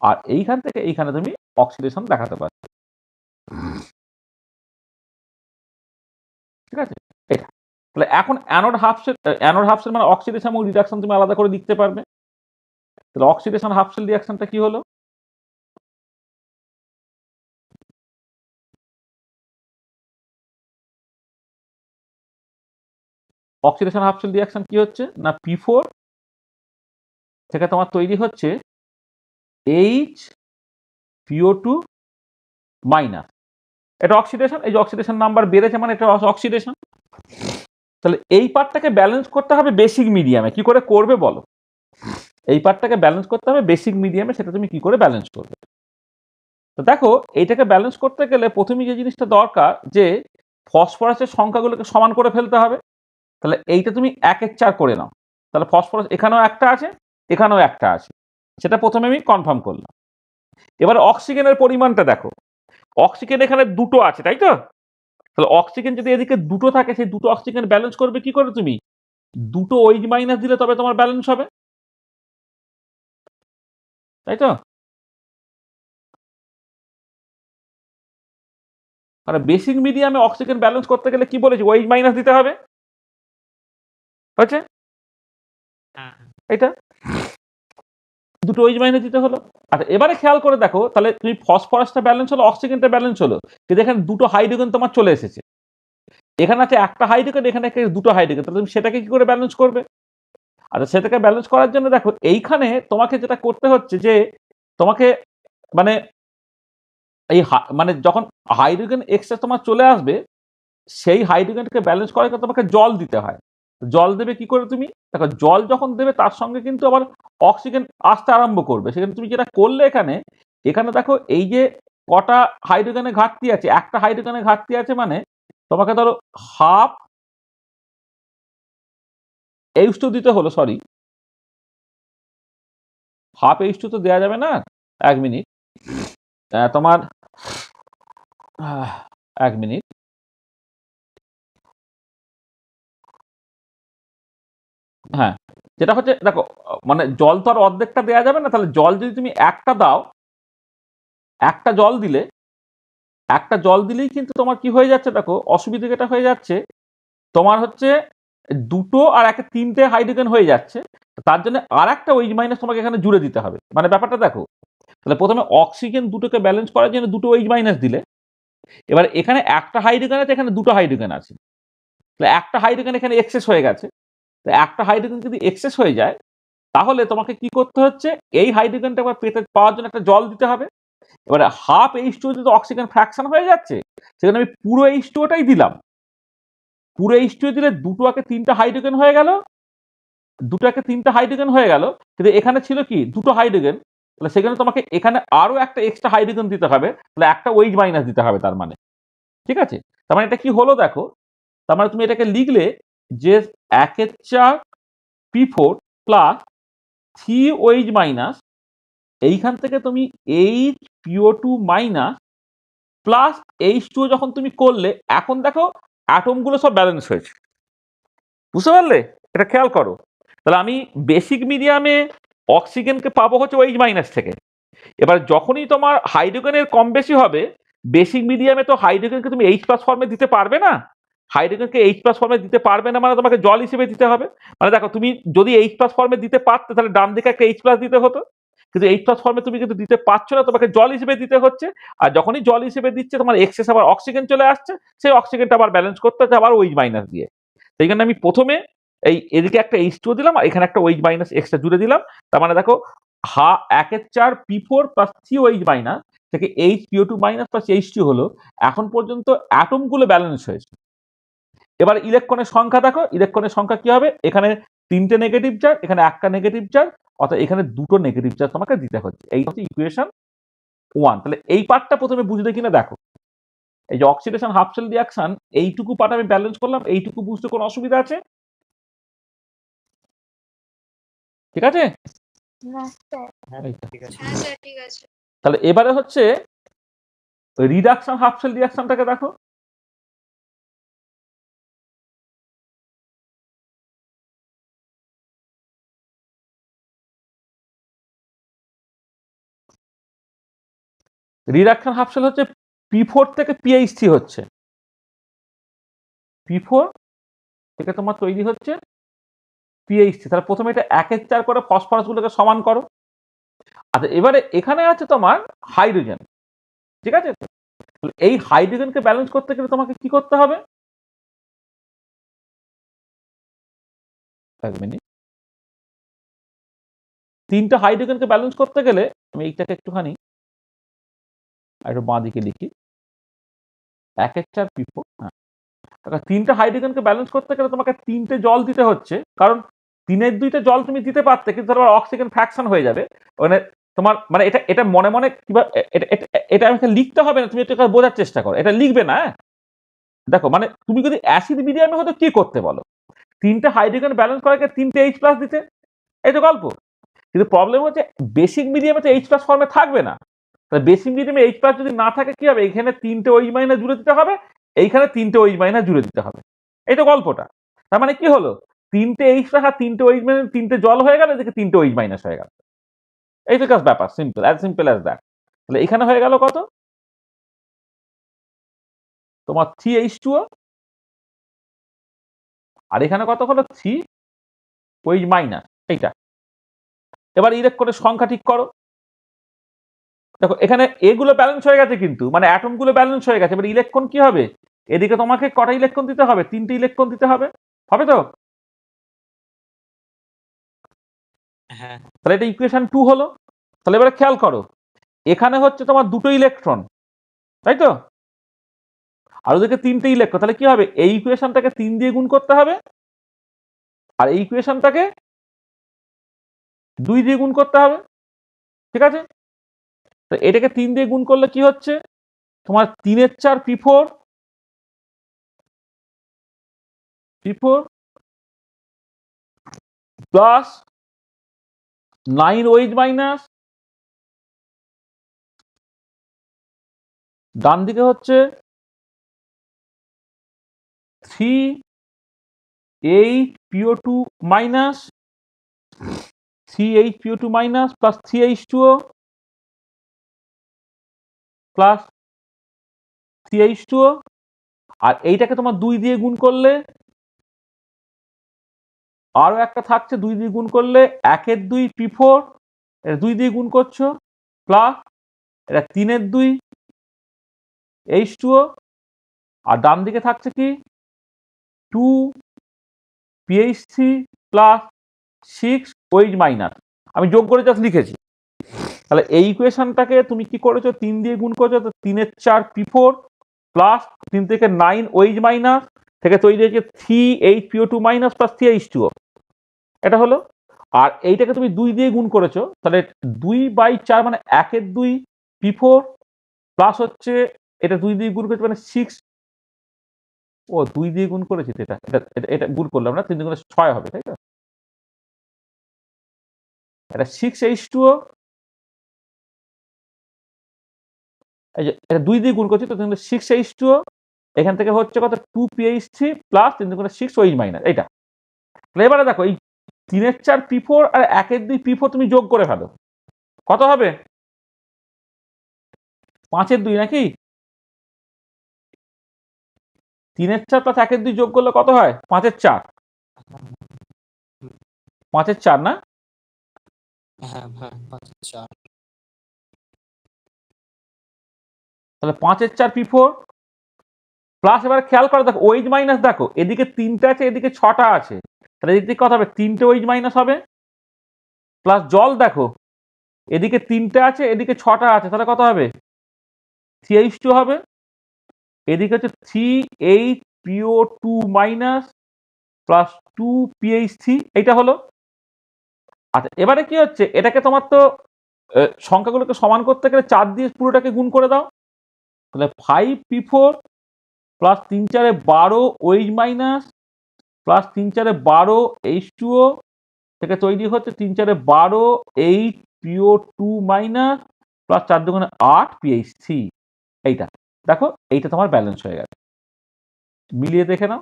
B: আর এইখান থেকে এইখানে তুমি অক্সিডেশন দেখাতে পারছো। ঠিক আছে, এটা তাহলে এখন অ্যানোড হাফ সেল মানে অক্সিডেশন এবং রিডাকশন তুমি আলাদা করে লিখতে পারবে। তাহলে অক্সিডেশন হাফ সেল রিঅ্যাকশনটা কি হলো, অক্সিডেশন হাফ সেল রিঅ্যাকশন কি হচ্ছে না, P4 থেকে তোমার তৈরি হচ্ছে HPO2 মাইনাস, এটা অক্সিডেশন, এই যে অক্সিডেশন নাম্বার বেড়েছে মানে এটা অক্সিডেশন। তাহলে এই পার্টটাকে ব্যালেন্স করতে হবে বেসিক মিডিয়ামে। কি করে করবে বলো, এই পার্টটাকে ব্যালেন্স করতে হবে বেসিক মিডিয়ামে, সেটা তুমি কি করে ব্যালেন্স করবে? তো দেখো এইটাকে ব্যালেন্স করতে গেলে প্রথমে যে জিনিসটা দরকার, যে ফসফরাসের সংখ্যাগুলোকে সমান করে ফেলতে হবে। তাহলে এইটা তুমি 1/4 করে নাও। তাহলে ফসফরাস এখানেও একটা আছে, এখানেও একটা আছে, সেটা প্রথমে আমি কনফার্ম করলাম। এবার অক্সিজেনের পরিমাণটা দেখো, অক্সিজেন এখানে দুটো আছে, তাই তো? তাহলে অক্সিজেন যদি এদিকে দুটো থাকে, সেই দুটো অক্সিজেন ব্যালেন্স করবে কি করে তুমি? দুটো OH মাইনাস দিলে তবে তোমার ব্যালেন্স হবে, তাই তো? মানে বেসিক মিডিয়ামে অক্সিজেন ব্যালেন্স করতে গেলে কি বলেছি, OH মাইনাস দিতে হবে, হচ্ছে এটা দুটো OH মাইনাস দিতে হলো। আচ্ছা এবারে খেয়াল করে দেখো, তাহলে তুমি ফসফরাসটা ব্যালেন্স হলো, অক্সিজেনটা ব্যালেন্স হলো, কিন্তু এখানে দুটো হাইড্রোজেন তোমার চলে এসেছে, এখানে আছে একটা হাইড্রোজেন, এখানে দুটো হাইড্রোজেন, তাহলে তুমি সেটাকে কি করে ব্যালেন্স করবে? আচ্ছা সেটাকে ব্যালেন্স করার জন্য দেখো এইখানে তোমাকে যেটা করতে হচ্ছে, যে তোমাকে মানে এই মানে যখন হাইড্রোজেন এক্সট্রা তোমার চলে আসবে, সেই হাইড্রোজেনকে ব্যালেন্স করার জন্য তোমাকে জল দিতে হয়। জল দেবে কি করে তুমি? দেখো জল যখন দেবে তার সঙ্গে কিন্তু আবার অক্সিজেন আসতে আরম্ভ করবে। সেখানে তুমি যেটা করলে এখানে, এখানে দেখো এই যে কটা হাইড্রোজেনের ঘাটতি আছে, একটা হাইড্রোজেনের ঘাটতি আছে, মানে তোমাকে ধরো হাফ H2 দিতে হলো, সরি হাফ H2 তো দেওয়া যাবে না, 1 মিনিট, তোমার 1 মিনিট, হ্যাঁ যেটা হচ্ছে দেখো, মানে জল তো আর অর্ধেকটা দেওয়া যাবে না, তাহলে জল যদি তুমি একটা দাও, একটা জল দিলে, একটা জল দিলেই কিন্তু তোমার কি হয়ে যাচ্ছে দেখো, অসুবিধা যেটা হয়ে যাচ্ছে তোমার হচ্ছে দুটো আর একটা তিনটে হাইড্রোজেন হয়ে যাচ্ছে, তার জন্য আর একটা OH মাইনাস তোমাকে এখানে জুড়ে দিতে হবে। মানে ব্যাপারটা দেখো, তাহলে প্রথমে অক্সিজেন দুটোকে ব্যালেন্স করার জন্য দুটো OH মাইনাস দিলে, এবার এখানে একটা হাইড্রোজেন আছে, এখানে দুটো হাইড্রোজেন আছে, তাহলে একটা হাইড্রোজেন এখানে এক্সেস হয়ে গেছে। একটা হাইড্রোজেন যদি এক্সেস হয়ে যায়, তাহলে তোমাকে কি করতে হচ্ছে, এই হাইড্রোজেনটা আবার পেতে পাওয়ার জন্য একটা জল দিতে হবে। এবারে হাফ H2 যদি অক্সিজেন ফ্র্যাকশন হয়ে যাচ্ছে, সেখানে আমি পুরো H2টাই দিলাম, পুরো H2 দিলে দুটো একে তিনটা হাইড্রোজেন হয়ে গেল, দুটো একে তিনটা হাইড্রোজেন হয়ে গেল, কিন্তু এখানে ছিল কি দুটো হাইড্রোজেন, তাহলে সেখানে তোমাকে এখানে আরো একটা এক্সট্রা হাইড্রোজেন দিতে হবে, তাহলে একটা OH মাইনাস দিতে হবে তার মানে। ঠিক আছে, তার মানে এটা কি হলো দেখো, তার মানে তুমি এটাকে লিখলে যে 1/4 P4 প্লাস 3 OH মাইনাস, এইখান থেকে তুমি HPO2 মাইনাস প্লাস H2 যখন তুমি করলে, এখন দেখো অ্যাটমগুলো সব ব্যালেন্স হয়েছে, বুঝতে পারলে? এটা খেয়াল করো। তাহলে আমি বেসিক মিডিয়ামে অক্সিজেনকে পাবো হচ্ছে OH মাইনাস থেকে। এবার যখনই তোমার হাইড্রোজেনের কম বেশি হবে, বেসিক মিডিয়ামে তো হাইড্রোজেনকে তুমি H+ ফর্মে দিতে পারবে না, হাইড্রোজেনকে H+ ফর্মে দিতে পারবে না, মানে তোমাকে জল হিসেবে দিতে হবে। মানে দেখো তুমি যদি H+ ফর্মে দিতে পারতে, তাহলে ডান দিকে একটা H+ দিতে হতো, কিন্তু H+ ফর্মে তুমি কিন্তু দিতে পারছো না, তোমাকে জল হিসেবে দিতে হচ্ছে। আর যখনই জল হিসেবে দিচ্ছে, তোমার এক্সেস আবার অক্সিজেন চলে আসছে, সেই অক্সিজেনটা আবার ব্যালেন্স করতে হচ্ছে আবার OH মাইনাস দিয়ে। সেই জন্য আমি প্রথমে এই এদিকে একটা H2 দিলাম, আর এখানে একটা OH মাইনাস এক্সট্রা জুড়ে দিলাম। তার মানে দেখো একের 4 P4 প্লাস COH মাইনাস থেকে HPO2 মাইনাস প্লাস H2 হলো এখন পর্যন্ত অ্যাটমগুলো ব্যালেন্স হয়েছে। এবার ইলেকট্রনের সংখ্যা দেখো, ইলেকট্রনের সংখ্যা কি হবে? এখানে 3টে নেগেটিভ চার্জ, এখানে একটা নেগেটিভ চার্জ, অর্থাৎ এখানে 2টো নেগেটিভ চার্জ তোমাকে দিতে হচ্ছে। এই হচ্ছে ইকুয়েশন 1। তাহলে এই পার্টটা প্রথমে বুঝলে কিনা দেখো। এই যে অক্সিডেশন হাফ শেল রিঅ্যাকশন, এইটুকু পার্ট আমি ব্যালেন্স করলাম, এইটুকু বুঝতে কোনো অসুবিধা আছে? ঠিক আছে?
A: ঠিক আছে।
B: তাহলে এবারে হচ্ছে রিডাকশন হাফ শেল রিঅ্যাকশনটাকে দেখো। রিডাকশন হাফ শেল হচ্ছে P4 থেকে PH3 হচ্ছে, P4 থেকে তোমার তৈরি হচ্ছে PH3। তাহলে প্রথমে এটা 1এর 4 করে ফসফরাস গুলোকে সমান করো। আচ্ছা, এবারে এখানে আছে তোমার হাইড্রোজেন, ঠিক আছে? এই হাইড্রোজেনকে ব্যালেন্স করতে গেলে তোমাকে কি করতে হবে? এক মিনিট, 3টা হাইড্রোজেনকে ব্যালেন্স করতে গেলে আমি এইটাকে একটুখানি একটু বাঁ দিকে লিখি, 1এর 4 P4। হ্যাঁ, 3টা হাইড্রোজেনকে ব্যালেন্স করতে গেলে তোমাকে 3টে জল দিতে হচ্ছে, কারণ 3এর 2টা জল তুমি দিতে পারতে, কিন্তু তোমার অক্সিজেন ফ্র্যাকশন হয়ে যাবে। মানে তোমার মানে এটা এটা মনে মনে কিভাবে এটা আমাকে লিখতে হবে না, তুমি এটা বোঝার চেষ্টা করো, এটা লিখবে না। দেখো, মানে তুমি যদি অ্যাসিড মিডিয়ামে হতো কি করতে বলো? 3টে হাইড্রোজেন ব্যালেন্স করাকে 3টে H প্লাস দিতে, এই তো গল্প। কিন্তু প্রবলেম হচ্ছে বেসিক মিডিয়ামে তো H প্লাস ফর্মে থাকবে না। বেসিক মিডিয়ামে H প্লাস যদি না থাকে কি হবে? এখানে 3টে OH মাইনাস জুড়ে দিতে হবে, এইখানে 3টে OH মাইনাস জুড়ে দিতে হবে। এই তো গল্পটা। তার মানে কি হলো? 3টে H প্লাস আর 3টে OH মাইনাস, 3টে জল হয়ে গেল, এদিকে 3টে OH মাইনাস হয়ে গেল। এই তো ব্যাপার, সিম্পল অ্যাজ দ্যাট। তাহলে এখানে হয়ে গেল কত? তোমার 3H2O, আর এখানে কত হলো? 3OH মাইনাস, এইটা। এবার ইলেকট্রনের সংখ্যা ঠিক করো। দেখো এখানে এগুলো ব্যালেন্স হয়ে গেছে, কিন্তু মানে অ্যাটমগুলো ব্যালেন্স হয়ে গেছে। এবার ইলেকট্রন কি হবে? এদিকে তোমাকে কটা ইলেকট্রন দিতে হবে? 3টে ইলেকট্রন দিতে হবে, হবে তো?
A: হ্যাঁ।
B: তাহলে এটা ইকুয়েশন 2 হলো। তাহলে এবারে খেয়াল করো, এখানে হচ্ছে তোমার 2টো ইলেকট্রন, তাই তো? আর ওদিকে 3টে ইলেকট্রন। তাহলে কি হবে? এই ইকুয়েশনটাকে 3 দিয়ে গুণ করতে হবে, আর এই ইকুয়েশনটাকে 2 দিয়ে গুণ করতে হবে, ঠিক আছে? তো এটাকে 3 দিয়ে গুণ করলে কি হচ্ছে? তোমার 3এর 4 P4 প্লাস 9OH মাইনাস, ডান দিকে হচ্ছে 3HPO2 minus, 3HPO2 minus plus 3H2O plus 3H2O। আর এইটাকে তোমার 2 দিয়ে গুণ করলে আরো একটা থাকছে, 2 দিয়ে গুণ করলে 1এর 2 P4, এটা 2 দিয়ে গুণ করছো, প্লাস এটা 3এর 2 H2O, আর ডান দিকে থাকছে কি 2PH3 প্লাস 6OH মাইনাস। আমি যোগ করে জাস্ট লিখেছি। তাহলে এই ইকুয়েশনটাকে তুমি কি করেছো? 3 দিয়ে গুণ করেছো, তো 3এর 4 P4 প্লাস 3 থেকে 9OH মাইনাস থেকে তৈরি হয়েছে 3HPO2 মাইনাস প্লাস 3H2O, এটা হলো। আর এইটাকে তুমি 2 দিয়ে গুণ করেছো, তাহলে 2/4 মানে 1এর 2 P4 প্লাস হচ্ছে এটা 2 দিয়ে গুণ করেছে মানে 6, ও 2 দিয়ে গুণ করেছি, এটা এটা এটা গুণ করলাম না, 3 গুণে 6 হবে, তাই তো? এটা 6H2O, এই যে এটা 2 দিয়ে গুণ করছি, তো 6H2O, এখান থেকে হচ্ছে কত? 2PH3 প্লাস 3 গুণে 6OH মাইনাস, এইটা। এবারে দেখো, এই 3এর 4 P4 আর 1এর 2 P4 তুমি যোগ করে ফেলো, কত হবে? 5এর 2 নাকি? 3এর 4 প্লাস 1এর 2 যোগ করলে কত হয়? 5এর 4, 5এর 4 না?
A: হ্যাঁ হ্যাঁ, 4।
B: তাহলে 5এর 4 P4 প্লাস, এবার খেয়াল করো, দেখো OH মাইনাস, দেখো এদিকে 3টা আছে, এদিকে 6টা আছে, তাহলে এদিকে কত হবে? 3টে OH মাইনাস হবে, প্লাস জল দেখো এদিকে 3টে আছে, এদিকে 6টা আছে, তাহলে কত হবে? 3H2 হবে। এদিকে হচ্ছে 3H PO2 minus plus 2PH3, এইটা হলো। আচ্ছা, এবারে কি হচ্ছে, এটাকে তোমার তো সংখ্যাগুলোকে সমান করতে গেলে 4 দিয়ে পুরোটাকে গুণ করে দাও। তাহলে 5P4 plus 3 4 12 OH minus plus 3 4 12 H2O থেকে তৈরি হচ্ছে 3 4 12 HPO2 মাইনাস প্লাস 4 দুগুণে 8 PH3। এইটা দেখো, এইটা তোমার ব্যালেন্স হয়ে গেছে। মিলিয়ে দেখে নাও।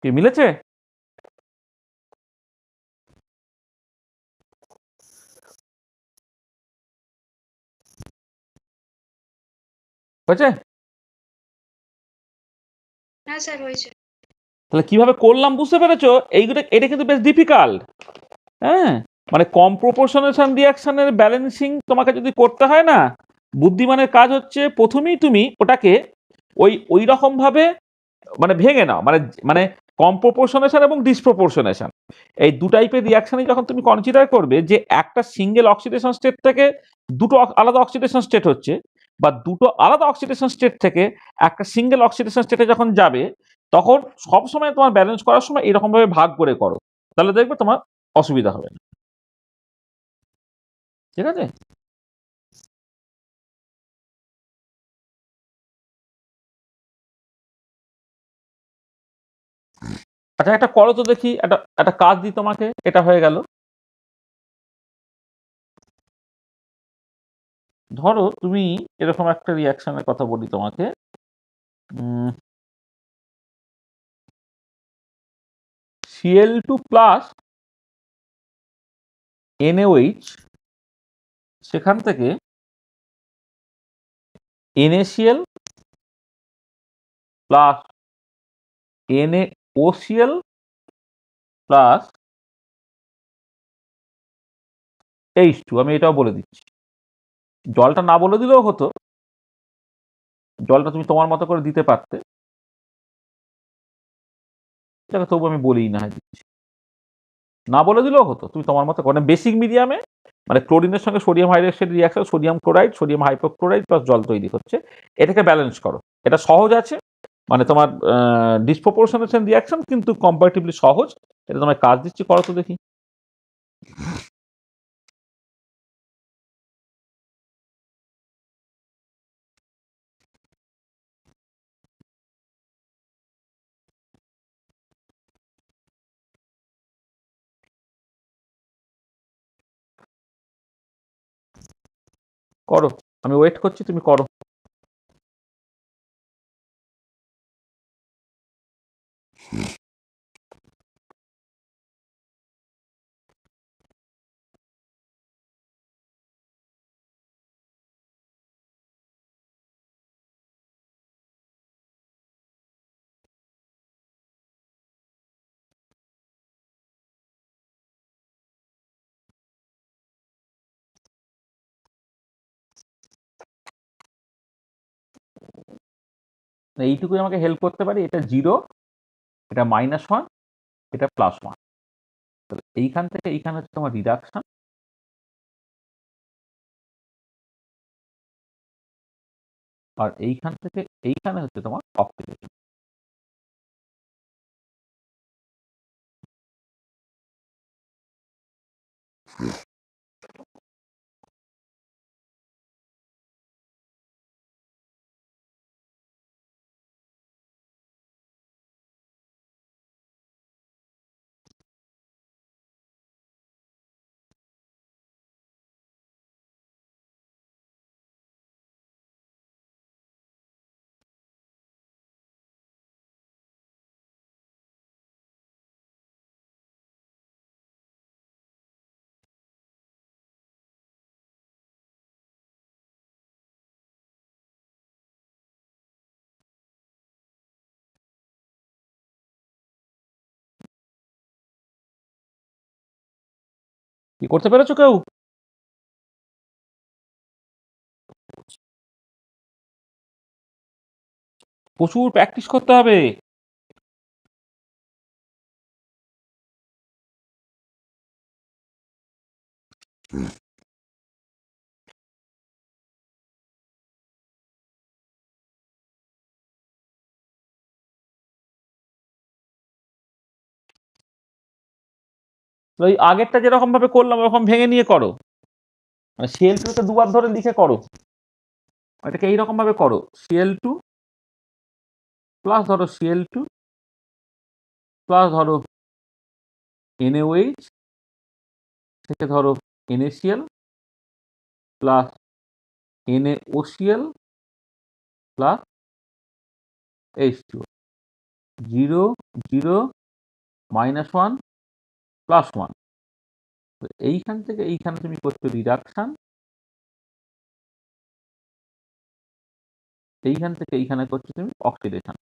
B: কি মিলেছে? হয়েছে?
C: হ্যাঁ স্যার হয়েছে।
B: তাহলে কিভাবে করলাম বুঝতে পেরেছো? এইগুলো, এটা কিন্তু বেশ ডিফিকাল্ট। হ্যাঁ, মানে কম প্রপোর্শনেশন রিয়াকশনের ব্যালেন্সিং তোমাকে যদি করতে হয় না, বুদ্ধিমানের কাজ হচ্ছে প্রথমেই তুমি ওটাকে ওই রকম ভাবে মানে ভেঙে নাও, মানে মানে কম প্রপোর্শনেশন এবং ডিসপ্রপোর্শনেশন, এই দু টাইপের রিয়াকশনই যখন তুমি কনসিডার করবে যে একটা সিঙ্গেল অক্সিডেশন স্টেট থেকে দুটো আলাদা অক্সিডেশন স্টেট হচ্ছে, বা দুটো আলাদা অক্সিডেশন স্টেট থেকে একটা সিঙ্গেল অক্সিডেশন স্টেটে যখন যাবে, তখন সবসময় তোমার ব্যালেন্স করার সময় এরকম ভাবে ভাগ করে করো, তাহলে দেখবে তোমার অসুবিধা হবে না। ঠিক আছে? আচ্ছা, একটা করো তো দেখি, একটা একটা কাজ দিই তোমাকে, এটা হয়ে গেল। ধরো তুমি এরকম একটা রিয়াকশনের কথা বলি তোমাকে, Cl2 প্লাস NaOH, সেখান থেকে NaCl plus NaOCl plus H2। আমি এটাও বলে দিচ্ছি, জলটা না বলে দিলেও হতো, জলটা তুমি তোমার মতো করে দিতে পারতে, এটাকে তবু আমি বলিই না, দিচ্ছি, না বলে দিলেও হতো, তুমি তোমার মতো করে। বেসিক মিডিয়ামে মানে ক্লোরিনের সঙ্গে sodium hydroxide reaction, sodium chloride, sodium hypochlorite plus জল তৈরি হচ্ছে, এটাকে ব্যালেন্স করো। এটা সহজ আছে, মানে তোমার ডিসপ্রপোর্শনেশন রিয়াকশন কিন্তু কম্পারেটিভলি সহজ। এটা তোমায় কাজ দিচ্ছি, করো তো দেখি। করো, আমি ওয়েট করছি, তুমি করো। এইটুকুই আমাকে হেল্প করতে পারি, এটা 0, এটা -1, এটা +1। তাহলে এইখান থেকে এইখানে হচ্ছে তোমার রিডাকশন, আর এইখান থেকে এইখানে হচ্ছে তোমার অক্সিডেশন। কি করতে পেরেছো কেউ? প্রচুর প্র্যাকটিস করতে হবে। ওই আগেরটা যেরকম ভাবে করলাম ওরকম ভেঙে নিয়ে করো, মানে CL2 কে দুবার ধরে লিখে করো, এটাকে এইরকম ভাবে করো, CL2 প্লাস ধরো CL2 প্লাস ধরো NaOH থেকে ধরো NaCl plus NaOCl plus H2O, 0 0 -1 +1। এইখান থেকে এইখানে তুমি করছো রিডাকশন, এইখান থেকে এইখানে করছো তুমি অক্সিডেশন।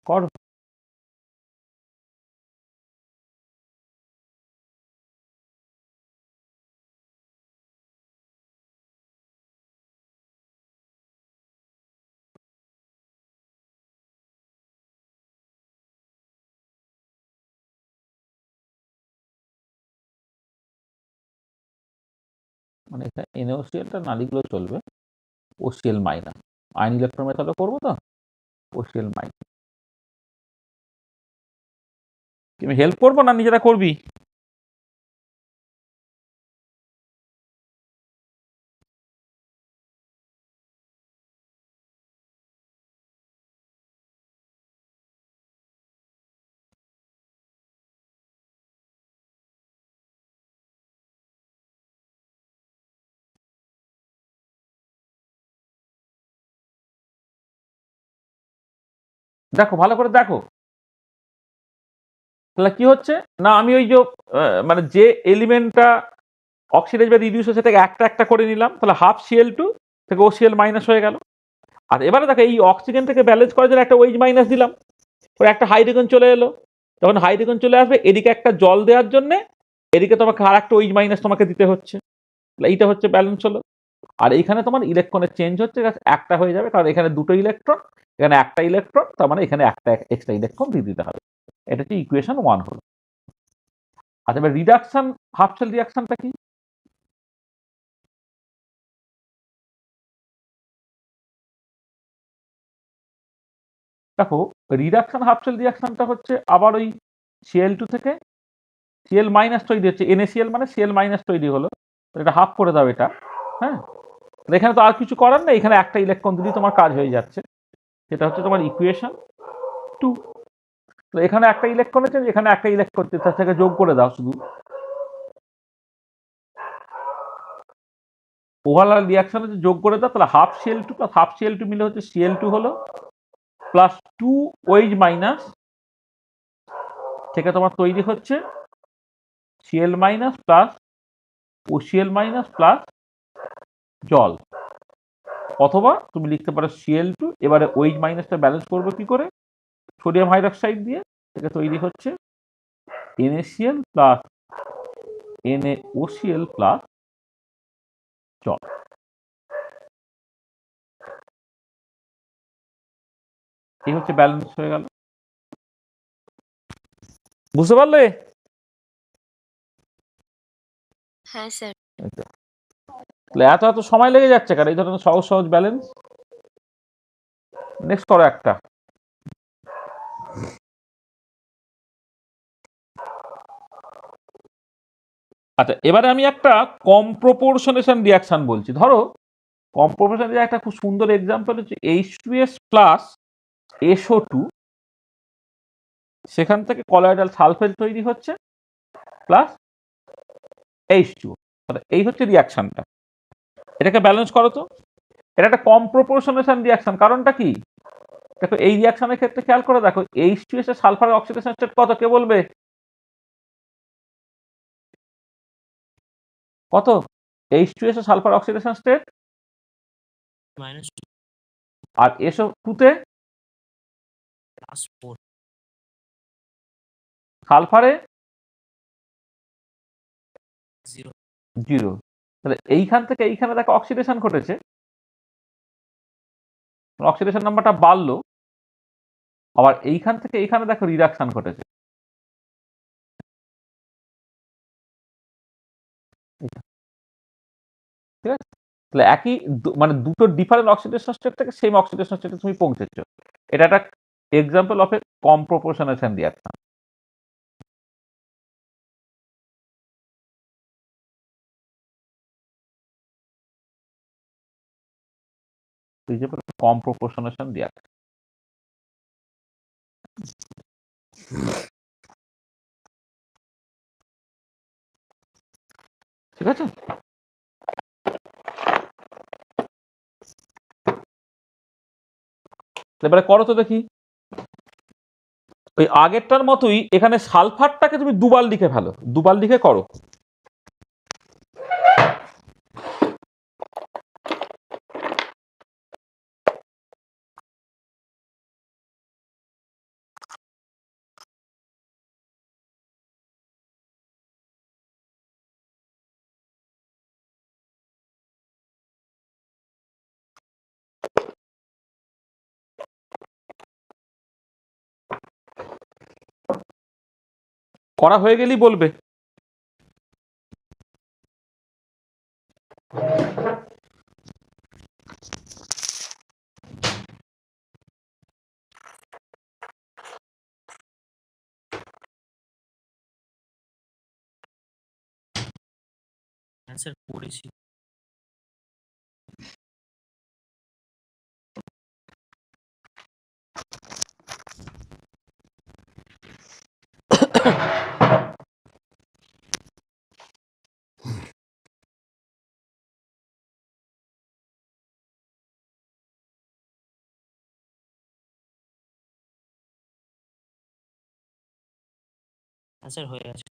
B: করো। মানে এখানে NaOCl নালিগুলো চলবে, OCl মাইনাস আয়ন ইলেকট্রন মেথডে করবো তো, OCl মাইনাস। তুমি হেল্প করবো না নিজেরা করবি? দেখো ভালো করে দেখো, তাহলে কি হচ্ছে না, আমি ওই যে মানে যে এলিমেন্টটা অক্সিডাইজ বা রিডিউস হচ্ছে সেটাকে একটা একটা করে নিলাম, তাহলে হাফ CL2 থেকে OCl মাইনাস হয়ে গেল। আর এবারে দেখো এই অক্সিজেনটাকে ব্যালেন্স করার জন্য একটা OH মাইনাস দিলাম, ওর একটা হাইড্রোজেন চলে এলো, যখন হাইড্রোজেন চলে আসবে এদিকে একটা জল দেওয়ার জন্য এদিকে তোমাকে আর একটা OH মাইনাস তোমাকে দিতে হচ্ছে, এইটা হচ্ছে ব্যালেন্স হলো। আর এইখানে তোমার ইলেকট্রনের চেঞ্জ হচ্ছে, একটা হয়ে যাবে, কারণ এখানে দুটো ইলেকট্রন, এখানে একটা ইলেকট্রন, তার মানে এখানে একটা এক্সট্রা ইলেকট্রন দিয়ে দিতে হবে। এটা হচ্ছে ইকুয়েশন 1 হলো। আচ্ছা এবার রিডাকশন, হাফ শেল রিঅ্যাকশনটা কি? দেখো রিডাকশন হাফ শেল রিঅ্যাকশনটা হচ্ছে আবার ওই CL2 থেকে Cl মাইনাস তৈরি হচ্ছে, NaCl মানে Cl মাইনাস তৈরি হলো, এটা হাফ করে দাও এটা। হ্যাঁ, এখানে তো আর কিছু করার নেই, এখানে একটা ইলেকট্রন দিলেই তোমার কাজ হয়ে যাচ্ছে, সেটা হচ্ছে তোমার ইকুয়েশন 2। তো এখানে একটা ইলেকট্রন আছে, এখানে একটা ইলেকট্রন, তার থেকে যোগ করে দাও শুধু। ওভারঅল রিঅ্যাকশনে যোগ করে দাও, তাহলে half CL2 plus half CL2 মিলে হচ্ছে CL2 হলো, প্লাস 2 OH মাইনাস থেকে তোমার তৈরি হচ্ছে Cl minus plus OCl minus plus জল। অথবা তুমি লিখতে পারো CL2, এবারে OH মাইনাসটা ব্যালেন্স করবে কি করে, সোডিয়াম হাইড্রোক্সাইড দিয়ে, থেকে তৈরি হচ্ছে NaCl প্লাস NaOCl প্লাস জল। এই হচ্ছে ব্যালেন্স হয়ে গেল। বুঝতে পারলে?
C: হ্যাঁ স্যার।
B: তাহলে এত এত সময় লেগে যাচ্ছে কারণ এই ধরনের সহজ সহজ ব্যালেন্স। নেক্সট করো একটা। আচ্ছা এবারে আমি একটা কম প্রপোর্শনেশন রিয়াকশন বলছি। ধরো কম প্রপোর্শনের একটা খুব সুন্দর এক্সাম্পল হচ্ছে H2S প্লাস SO2, সেখান থেকে কলয়েডাল সালফেট তৈরি হচ্ছে প্লাস H2O। এই হচ্ছে রিয়াকশনটা, এটাকে ব্যালেন্স করো তো। এটা একটা কম প্রপোর্শনেশন রিয়াকশন, কারণটা কি দেখো, এই রিয়াকশনের ক্ষেত্রে খেয়াল করে দেখো, H2S এর সালফার অক্সিডেশন স্টেট কত, কে বলবে কত H2S সালফার অক্সিডেশন স্টেট,
A: -2
B: আর SO2 তে
A: +4
B: সালফারে
A: 0
B: 0। তাহলে এইখান থেকে এইখানে দেখো অক্সিডেশন ঘটেছে, অক্সিডেশন নাম্বারটা বাড়লো, আবার এইখান থেকে এইখানে দেখো রিডাকশন ঘটেছে। ঠিক আছে, তাহলে একই মানে দুটো ডিফারেন্ট অক্সিডেশন স্টেট থেকে সেম অক্সিডেশন স্টেটে তুমি পৌঁছেছো। এটা একটা example of a comproportionation reaction. Comproportionation reaction. ঠিক আছে, এবারে করো তো দেখি। ওই আগেরটার মতোই এখানে সালফারটাকে তুমি দুবার লিখে ফেলো, দুবার লিখে করো। করা হয়ে গেলেই বলবে।
A: হ্যাঁ স্যার পড়েছি। হ্যাঁ স্যার হয়ে গেছে।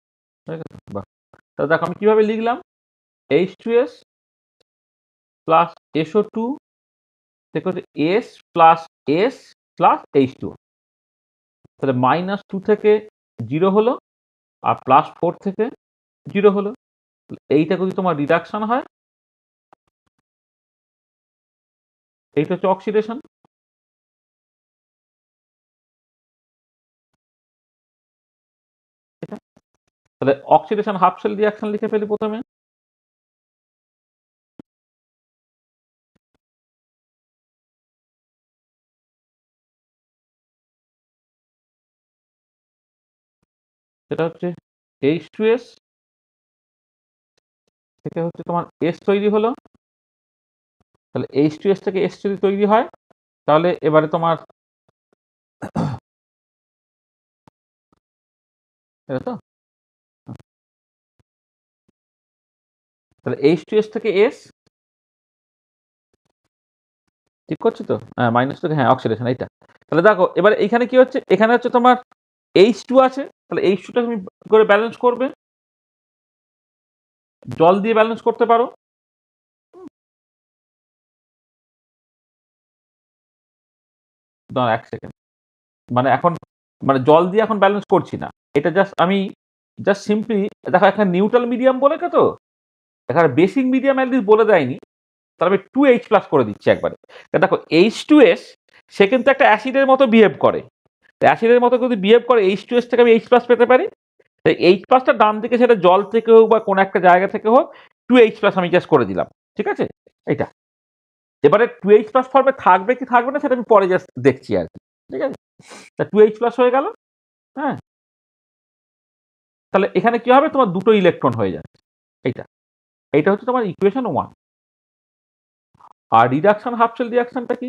B: বাহ, তাহলে দেখো আমি কিভাবে লিখলাম, H2S প্লাস SO2 থেকে হচ্ছে S plus S plus H2, তাহলে -2 থেকে 0 হলো আর +4 থেকে 0 হলো। এইটা যদি তোমার রিডাকশন হয়, এইটা হচ্ছে অক্সিডেশন। তাহলে অক্সিডেশন হাফ সেল রিঅ্যাকশন লিখে ফেলি প্রথমে। সেটা হচ্ছে H2S থেকে হচ্ছে তোমার S তৈরি হলো, তাহলে H2S থেকে S যদি তৈরি হয় তাহলে এবারে তোমার এটা তো, তাহলে H2S থেকে S, ঠিক করছি তো? হ্যাঁ, মাইনাস থেকে, হ্যাঁ অক্সিডেশন এইটা। তাহলে দেখো এবারে এইখানে কি হচ্ছে, এখানে হচ্ছে তোমার H2 আছে, তাহলে H2টা তুমি করে ব্যালেন্স করবে, জল দিয়ে ব্যালেন্স করতে পারো। দাঁড়াও 1 সেকেন্ড, মানে এখন মানে জল দিয়ে এখন ব্যালেন্স করছি না, এটা জাস্ট আমি জাস্ট সিম্পলি দেখো এখানে নিউট্রাল মিডিয়াম বলে তো, এখানে বেসিক মিডিয়াম অ্যাটলিস্ট বলে দেয়নি, তাহলে আমি 2H প্লাস করে দিচ্ছি একবারে। দেখো H2S সে কিন্তু একটা অ্যাসিডের মতো বিহেভ করে, অ্যাসিডের মতো যদি বিহেভ করে H2S থেকে আমি H প্লাস পেতে পারি। H প্লাসটা ডান দিকে সেটা জল থেকে হোক বা কোনো একটা জায়গা থেকে হোক, 2H প্লাস আমি জাস্ট করে দিলাম। ঠিক আছে, এইটা এবারে 2H প্লাস ফর্মে থাকবে কি থাকবে না সেটা আমি পরে জাস্ট দেখছি আর কি। ঠিক আছে, তা 2H প্লাস হয়ে গেল। হ্যাঁ, তাহলে এখানে কি হবে, তোমার দুটো ইলেকট্রন হয়ে যাচ্ছে। এইটা এইটা হচ্ছে তোমার ইকুয়েশন 1। আর রিডাকশন হাফ সেল রিঅ্যাকশনটা কি,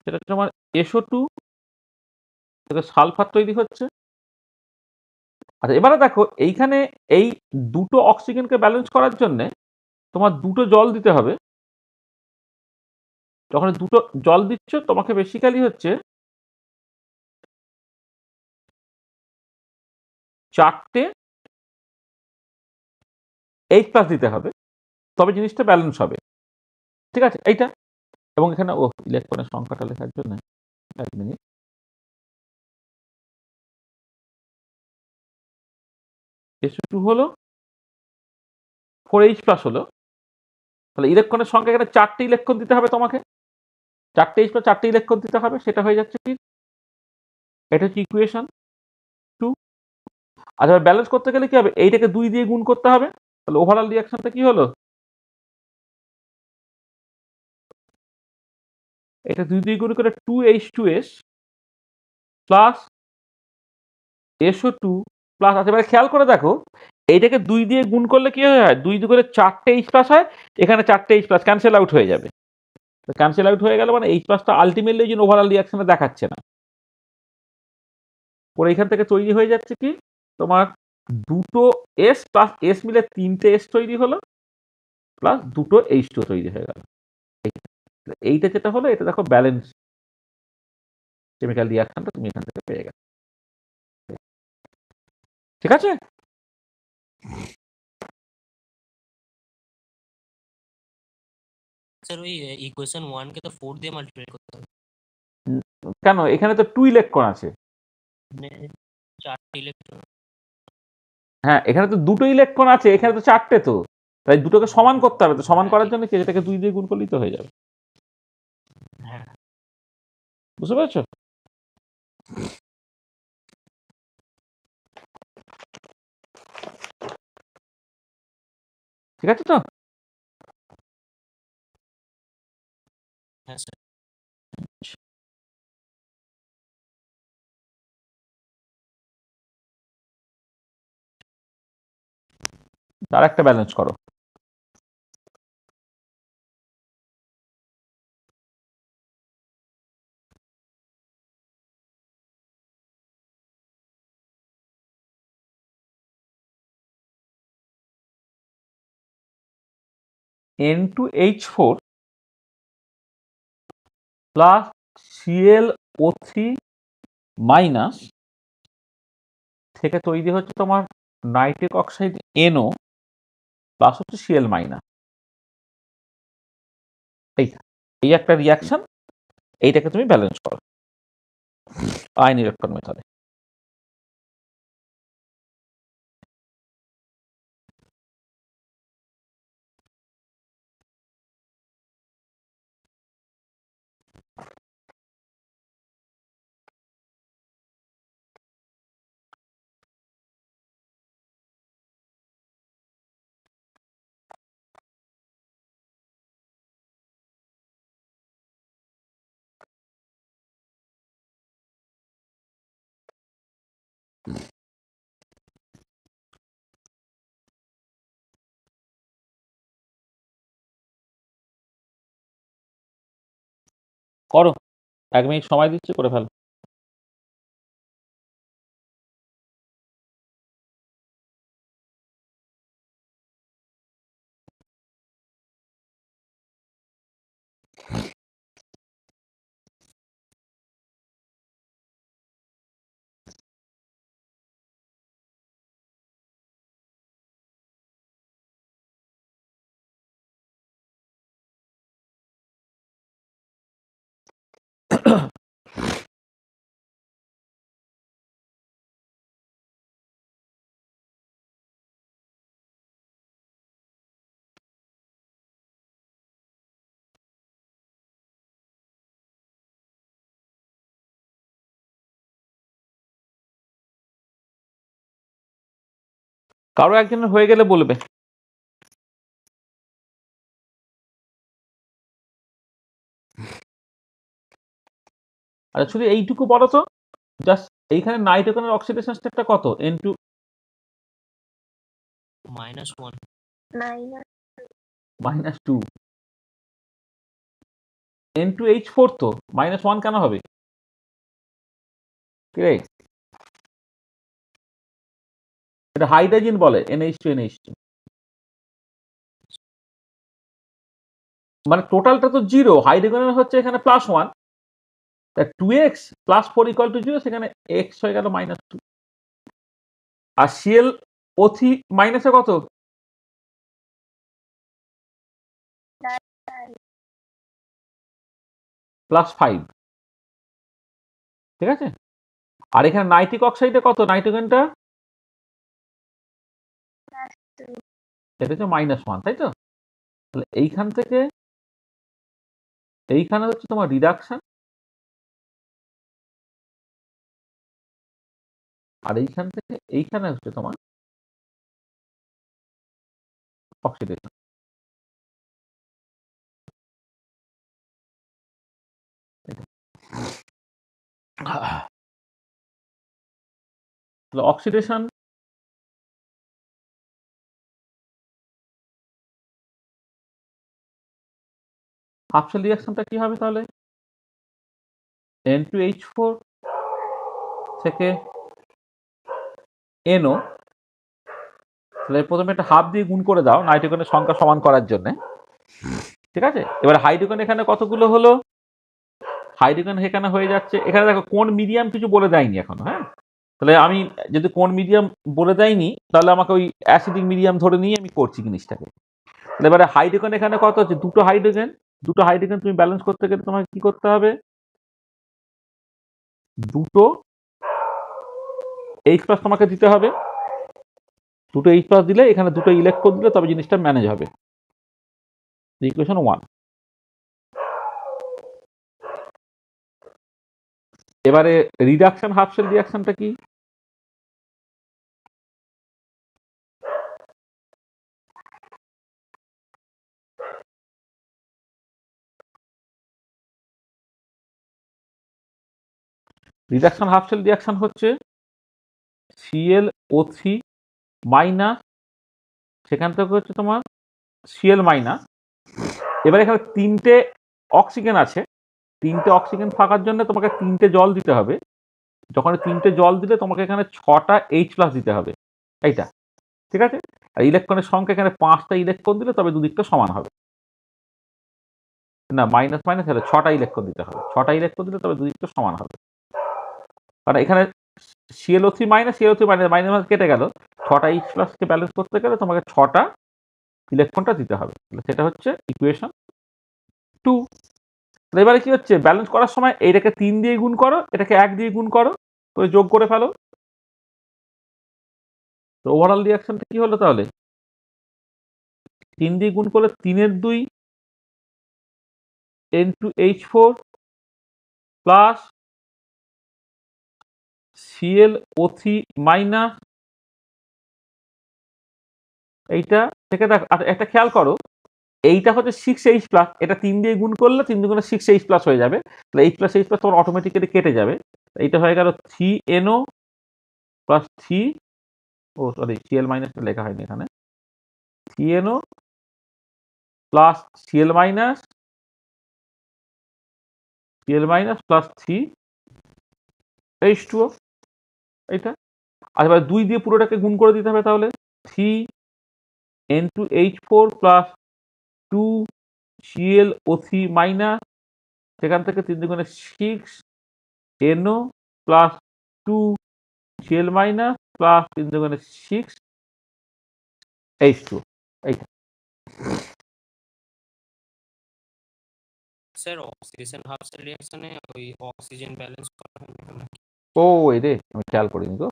B: সেটা হচ্ছে তোমার SO2 থেকে সালফার তৈরি হচ্ছে। আচ্ছা এবারে দেখো এইখানে এই দুটো অক্সিজেনকে ব্যালেন্স করার জন্য তোমার দুটো জল দিতে হবে। যখন দুটো জল দিচ্ছ তোমাকে বেসিক্যালি হচ্ছে 4টে H প্লাস দিতে হবে, তবে জিনিসটা ব্যালেন্স হবে। ঠিক আছে, এইটা। এবং এখানে ইলেকট্রনের সংখ্যাটা লেখার জন্য 1 মিনিট। SO2 হলো 4H প্লাস হলো, তাহলে ইলেকট্রনের সংখ্যা এখানে 4টে ইলেকট্রন দিতে হবে তোমাকে, 4টে H প্লাস 4টে ইলেকট্রন দিতে হবে, সেটা হয়ে যাচ্ছে কি, এটা হচ্ছে ইকুয়েশন 2। আচ্ছা, ব্যালেন্স করতে গেলে কি হবে, এইটাকে 2 দিয়ে গুণ করতে হবে, তাহলে ওভারঅল রিঅ্যাকশনটা কি হলো, এটা 2 দিয়ে গুণ করে 2H2S প্লাস SO2 প্লাস। আচ্ছা, এবারে খেয়াল করে দেখো, এইটাকে 2 দিয়ে গুণ করলে কি হয়, 2 দিয়ে করে 4টে H প্লাস হয়, এখানে 4টে H প্লাস ক্যান্সেল আউট হয়ে যাবে। ক্যান্সেল আউট হয়ে গেল মানে H প্লাসটা আলটিমেটলি এই জন্য ওভারঅল রিঅ্যাকশনে দেখাচ্ছে না। পরে এখান থেকে তৈরি হয়ে যাচ্ছে কি, তোমার দুটো S প্লাস S মিলে 3টে S তৈরি হলো, প্লাস দুটো H2 তৈরি হয়ে গেল। এইটা যেটা হলো, এটা দেখো ব্যালেন্স কেমিক্যাল রিঅ্যাকশনটা তুমি এখান থেকে পেয়ে গেছো। ঠিক আছে,
A: স্যার ওই ইকুয়েশন 1 কে তো 4 দিয়ে মাল্টিপ্লাই করতে হবে,
B: কেন, এখানে তো 2 ইলেকট্রন আছে।
A: মানে 4টে ইলেকট্রন।
B: হ্যাঁ, এখানে তো দুটো ইলেকট্রন আছে, এখানে তো 4টে, তো তাই দুটোকে সমান করতে হবে। তো সমান করার জন্য কি, এটাকে 2 দিয়ে গুণ করলেই তো হয়ে যাবে।
A: হ্যাঁ,
B: বুঝতে পেরেছো? ঠিক আছে তো?
A: হ্যাঁ স্যার।
B: আর একটা ব্যালেন্স করো। N2H4 প্লাস ClO3 মাইনাস থেকে তৈরি হচ্ছে তোমার নাইট্রিক অক্সাইড NO প্লাস হচ্ছে Cl মাইনাস। এই একটা রিয়াকশন, এইটাকে তুমি ব্যালেন্স করো আয়ন ইলেকট্রন মেথডে। করো, 1 মিনিট সময় দিচ্ছি, করে ফেলো। কারো একজনের হয়ে গেলে বলবে। আচ্ছা, শুধু এইটুকু বলো তো, জাস্ট এইখানে নাইট্রোজেনের অক্সিডেশন স্টেটটা কত, N2
A: -1।
B: -2, N2H4 তো -1 কেন হবে? কি রে, এটা হাইড্রোজেন বলে, NH2 মানে টোটালটা তো 0, হাইড্রোজেনের হচ্ছে এখানে +1, তা 2x +4 = 0, সেখানে x হয়ে গেল -2। আর সিএল ও থ্রি মাইনাসে কত? +5, ঠিক আছে। আর এখানে নাইট্রিক অক্সাইডে কত? নাইট্রোজেনটা এটা হচ্ছে -1, তাই তো? তাহলে এইখান থেকে এইখানে হচ্ছে তোমার রিডাকশন, আর এইখান থেকে এইখানে হচ্ছে তোমার অক্সিডেশন। তাহলে অক্সিডেশন হাফ সেল রিঅ্যাকশনটা কি হবে তাহলে? N2H4 থেকে NO, তাহলে প্রথমে একটা হাফ দিয়ে গুণ করে দাও নাইট্রোজেনের সংখ্যা সমান করার জন্য, ঠিক আছে। এবার হাইড্রোজেন এখানে কতগুলো হলো? হাইড্রোজেন এখানে হয়ে যাচ্ছে, এখানে দেখো কোন মিডিয়াম কিছু বলে দেয়নি এখনো, হ্যাঁ। তাহলে আমি যদি কোন মিডিয়াম বলে দেয়নি তাহলে আমাকে ওই অ্যাসিডিক মিডিয়াম ধরে নিয়ে আমি করছি জিনিসটাকে। তাহলে এবারে হাইড্রোজেন এখানে কত হচ্ছে? দুটো হাইড্রোজেন তুমি ব্যালেন্স করতে গেলে তোমাকে কি করতে হবে? দুটো H+ তোমাকে দিতে হবে। দুটো H+ দিলে এখানে দুটো ইলেকট্রন দিলে তবে জিনিসটা ম্যানেজ হবে। ইকুয়েশন 1। এবারে রিডাকশন হাফ সেল রিঅ্যাকশনটা কি? রিডাকশন হাফ সেল রিঅ্যাকশন হচ্ছে ClO3 মাইনাস, সেখান থেকে হচ্ছে তোমার Cl মাইনাস। এবার এখানে তিনটে অক্সিজেন আছে, তিনটে অক্সিজেন থাকার জন্য তোমাকে তিনটে জল দিতে হবে। যখন তিনটে জল দিলে তোমাকে এখানে 6টা H+ দিতে হবে, এইটা, ঠিক আছে। আর ইলেকট্রনের সংখ্যা এখানে 5টা ইলেকট্রন দিলে তবে দুদিকটা সমান হবে। না, মাইনাস মাইনাস হলে 6টা ইলেকট্রন দিতে হবে, 6টা ইলেকট্রন দিলে তবে দুদিকটা সমান হবে। কারণ এখানে ClO3 মাইনাস মাইনাস কেটে গেল, 6টা H+ কে ব্যালেন্স করতে গেলে তোমাকে 6টা ইলেকট্রনটা দিতে হবে। সেটা হচ্ছে ইকুয়েশন 2। এবারে কি হচ্ছে? ব্যালেন্স করার সময় এইটাকে 3 দিয়ে গুণ করো, এটাকে 1 দিয়ে গুণ করো, করে যোগ করে ফেলো। তো ওভারঅল রিঅ্যাকশনটা কি হলো তাহলে? 3 দিয়ে গুণ করলে 3 2 N2H4 প্লাস ClO3 মাইনাস, এইটা থেকে দেখ। আচ্ছা, একটা খেয়াল করো, এইটা হচ্ছে 6H+, এটা 3 দিয়ে গুণ করলে 3 দুগুণে 6H+ হয়ে যাবে। তাহলে H+H+ তোমার অটোমেটিক্যালি কেটে যাবে। এইটা হয়ে গেল 3NO প্লাস 3, ও সরি Cl মাইনাসটা লেখা হয়নি এখানে, 3NO plus Cl minus plus 3H2O, এইটা। আর এবার 2 দিয়ে পুরোটাকে গুণ করে দিতে হবে, তাহলে 3N2H4 প্লাস 2ClO3 মাইনাস, সেখান থেকে 3 দুগুণে 6NO plus 2Cl minus plus 3 দুগুণে 6H2O, এইটা।
A: স্যার অক্সিডেশন হাফ সেল রিঅ্যাকশনে ওই অক্সিজেন ব্যালেন্স করা হয় না?
B: ও এই রে, আমি খেয়াল করিনি তো,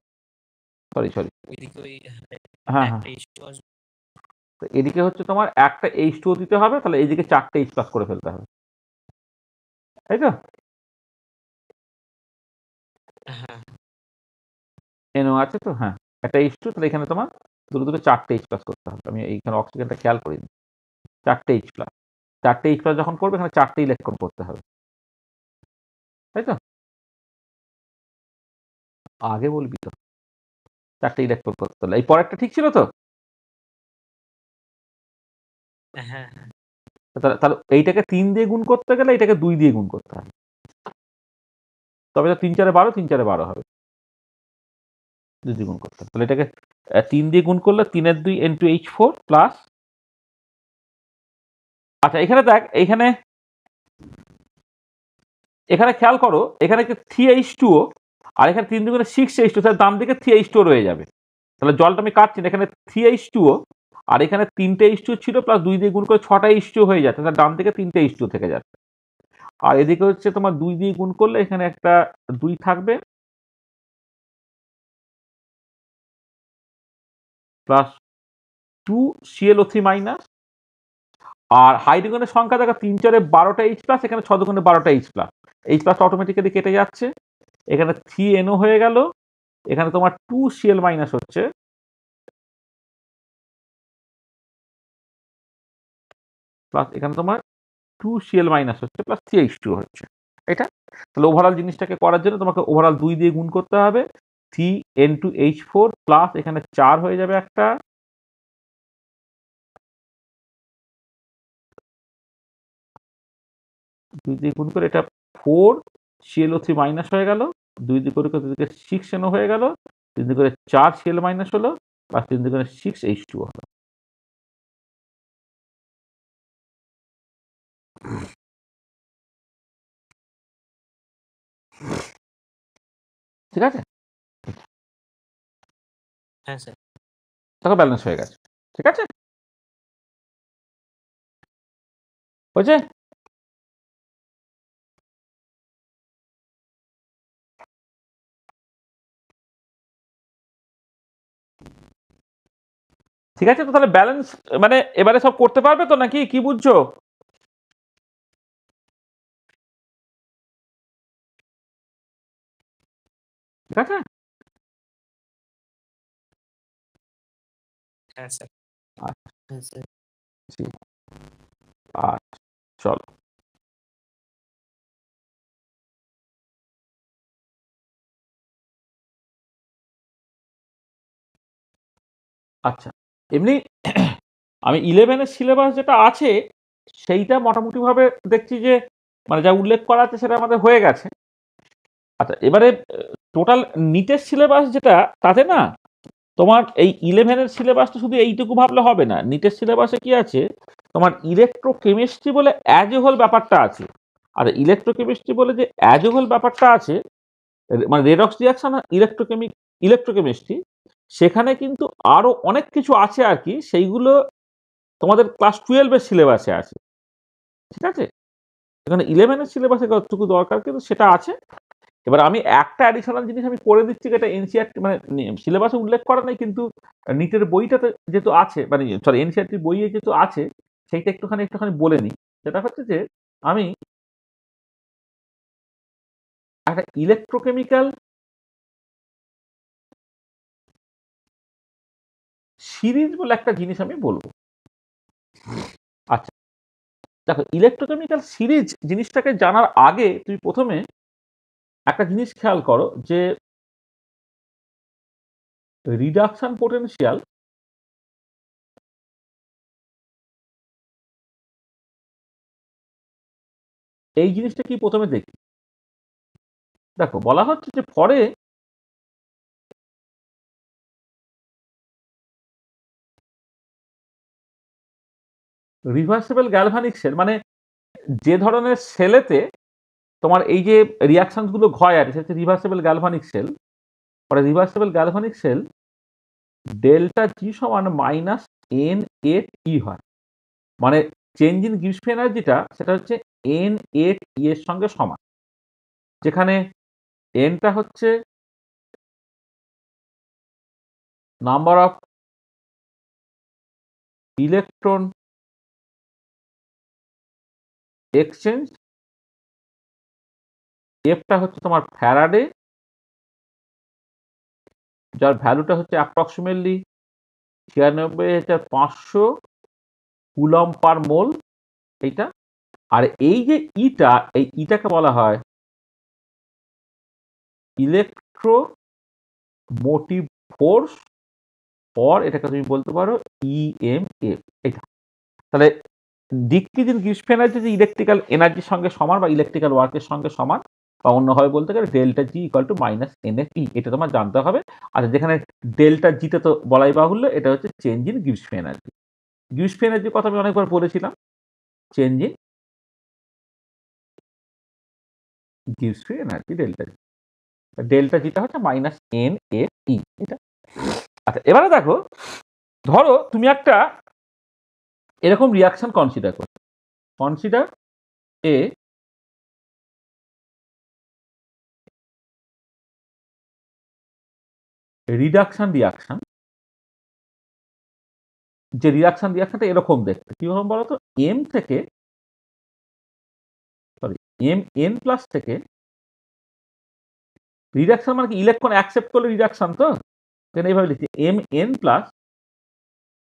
B: সরি।
A: ওইদিকে ওই
B: হ্যাঁ
A: একটা H2 আসবে।
B: তো এদিকে হচ্ছে তোমার একটা H2O দিতে হবে, তাহলে এইদিকে 4টে H+ করে ফেলতে হবে, তাই তো।
A: হ্যাঁ,
B: NO আছে তো, হ্যাঁ, একটা H2, তাহলে এখানে তোমার দুটো 4টে H+ করতে হবে। আমি এইখানে অক্সিজেনটা খেয়াল করিনি, 4টে H+, 4টে H+ যখন করবে এখানে 4টে ইলেকট্রন করতে হবে, তাই তো। আগে বলবি তো, 4টে ইলেকট্রন করতে হবে। এই পরেরটা ঠিক ছিল তো?
A: হ্যাঁ,
B: তাহলে এইটাকে 3 দিয়ে গুণ করতে গেলে এটাকে 2 দিয়ে গুণ করতে হবে, তবে তো 3 4 12, 3 4 12 হবে, 2 দিয়ে গুণ করতে হবে। তাহলে এটাকে 3 দিয়ে গুণ করলে 3 2 N2H4 প্লাস, আচ্ছা এখানে দেখ, এখানে খেয়াল করো, এখানে 3H2O আর এখানে 3 দুগুণে 6H2, তার ডান দিকে 3H2O রয়ে যাবে। তাহলে জলটা আমি কাটছি না, এখানে 3H2O আর এখানে 3টে H2O ছিল প্লাস 2 দিয়ে গুণ করে 6টা H2O হয়ে যাচ্ছে, তাহলে ডান দিকে 3টে H2O থেকে যাচ্ছে। আর এদিকে হচ্ছে তোমার 2 দিয়ে গুণ করলে এখানে একটা 2 থাকবে প্লাস 2ClO3 মাইনাস। আর হাইড্রোজেনের সংখ্যা দেখা 3 4 12টা H প্লাস, এখানে 6 2 12টা H plus. H plus automatically কেটে যাচ্ছে, এখানে 3NO হয়ে গেল, এখানে তোমার 2Cl মাইনাস হচ্ছে প্লাস এখানে তোমার 2Cl মাইনাস হচ্ছে প্লাস 3H2 হচ্ছে এটা। তাহলে ওভারঅল জিনিসটাকে করার জন্য তোমাকে ওভারঅল 2 দিয়ে গুণ করতে হবে, 3N2H4 প্লাস এখানে 4 হয়ে যাবে একটা, দুই দিয়ে গুণ করে এটা 4ClO3 মাইনাস হয়ে গেল, 2 দিয়ে করে 6NO হয়ে গেল, 3 দিয়ে করে 4Cl মাইনাস হলো প্লাস 3 দিয়ে করে 6H2 হলো। ঠিক আছে,
A: হ্যাঁ স্যার।
B: দেখো ব্যালেন্স হয়ে গেছে। ঠিক আছে, হয়েছে? ঠিক আছে, তো তাহলে ব্যালেন্স মানে এবারে সব করতে পারবে তো নাকি, কি বুঝছো? ঠিক আছে,
A: হ্যাঁ স্যার।
B: আচ্ছা,
A: হ্যাঁ স্যার।
B: আচ্ছা, চলো। আচ্ছা, এমনি আমি 11-এর সিলেবাস যেটা আছে সেইটা মোটামুটিভাবে দেখছি যে মানে যা উল্লেখ করা আছে সেটা আমাদের হয়ে গেছে। আচ্ছা, এবারে টোটাল নিটের সিলেবাস যেটা, তাতে না তোমার এই 11-এর সিলেবাসটা শুধু এইটুকু ভাবলে হবে না। নিটের সিলেবাসে কি আছে, তোমার ইলেকট্রোকেমিস্ট্রি বলে অ্যাজ এ হোল ব্যাপারটা আছে। আর ইলেকট্রোকেমিস্ট্রি বলে যে অ্যাজ এ হোল ব্যাপারটা আছে, মানে রেডক্স রিয়াকশন আর ইলেকট্রোকেমিস্ট্রি, সেখানে কিন্তু আরো অনেক কিছু আছে আর কি, সেইগুলো তোমাদের ক্লাস 12-এর সিলেবাসে আছে। ঠিক আছে, এখানে 11-এর সিলেবাসে কতটুকু দরকার কিন্তু সেটা আছে। এবার আমি একটা অ্যাডিশনাল জিনিস আমি করে দিচ্ছি, যেটা এনসিআরটি মানে সিলেবাসে উল্লেখ করা নেই কিন্তু নিটের বইটাতে যেহেতু আছে, মানে সরি এনসিআরটি বইয়ে যেহেতু আছে, সেইটা একটুখানি বলে নিই। সেটা হচ্ছে যে আমি একটা ইলেকট্রোকেমিক্যাল সিরিজ বলে একটা জিনিস আমি বলবো। আচ্ছা, দেখো ইলেকট্রোকেমিক্যাল সিরিজ জিনিসটাকে জানার আগে তুমি প্রথমে একটা জিনিস খেয়াল করো যে রিডাকশন পোটেনশিয়াল এই জিনিসটা কি প্রথমে দেখি। দেখো বলা হচ্ছে যে পরে রিভার্সিবল গ্যালভানিক সেল, মানে যে ধরনের সেলেতে তোমার এই যে রিয়াকশন গুলো হয় আর সেটা রিভার্সিবল গ্যালভানিক সেল, পরে reversible galvanic cell delta G সমান -N8E হয়। মানে চেঞ্জ ইন গিবস এনার্জিটা সেটা হচ্ছে N8E এর সঙ্গে সমান, যেখানে এনটা হচ্ছে নাম্বার অফ ইলেকট্রন এক্সচেঞ্জ, এফটা হচ্ছে তোমার ফ্যারাডে, যার ভ্যালুটা হচ্ছে অ্যাপ্রক্সিমেটলি 96,500 কুলম পার মোল এইটা। আর এই যে ইটা, এই ইটাকে বলা হয় ইলেকট্রো মোটিভ ফোর্স, অর এটাকে তুমি বলতে পারো ইএমএফ। এটা তাহলে ডিক্রিজ গিবস এনার্জি যে ইলেকট্রিক্যাল এনার্জির সঙ্গে সমান বা ইলেকট্রিক্যাল ওয়ার্কের সঙ্গে সমান, বা অন্যভাবে বলতে গেলে delta G equal to -NFE, এটা তোমার জানতে হবে। আচ্ছা, যেখানে ডেল্টা জিতে তো বলাই বাহুল্য, এটা হচ্ছে change in Gibbs energy. Gibbs এনার্জির কথা আমি অনেকবার বলেছিলাম, change in Gibbs energy delta G, delta জিটা হচ্ছে -NFE এটা। আচ্ছা, এবারে দেখো, ধরো তুমি একটা এরকম রিয়াকশন কনসিডার করো। কনসিডার এ রিডাকশন রিয়াকশন, যে রিডাকশন রিয়াকশনটা এরকম দেখতে কিরকম বলতো, এম থেকে সরি এম এন প্লাস থেকে রিডাকশন মানে কি ইলেকট্রন অ্যাকসেপ্ট করলে রিডাকশন, তো এখানে এইভাবে লিখছি এম এন প্লাস,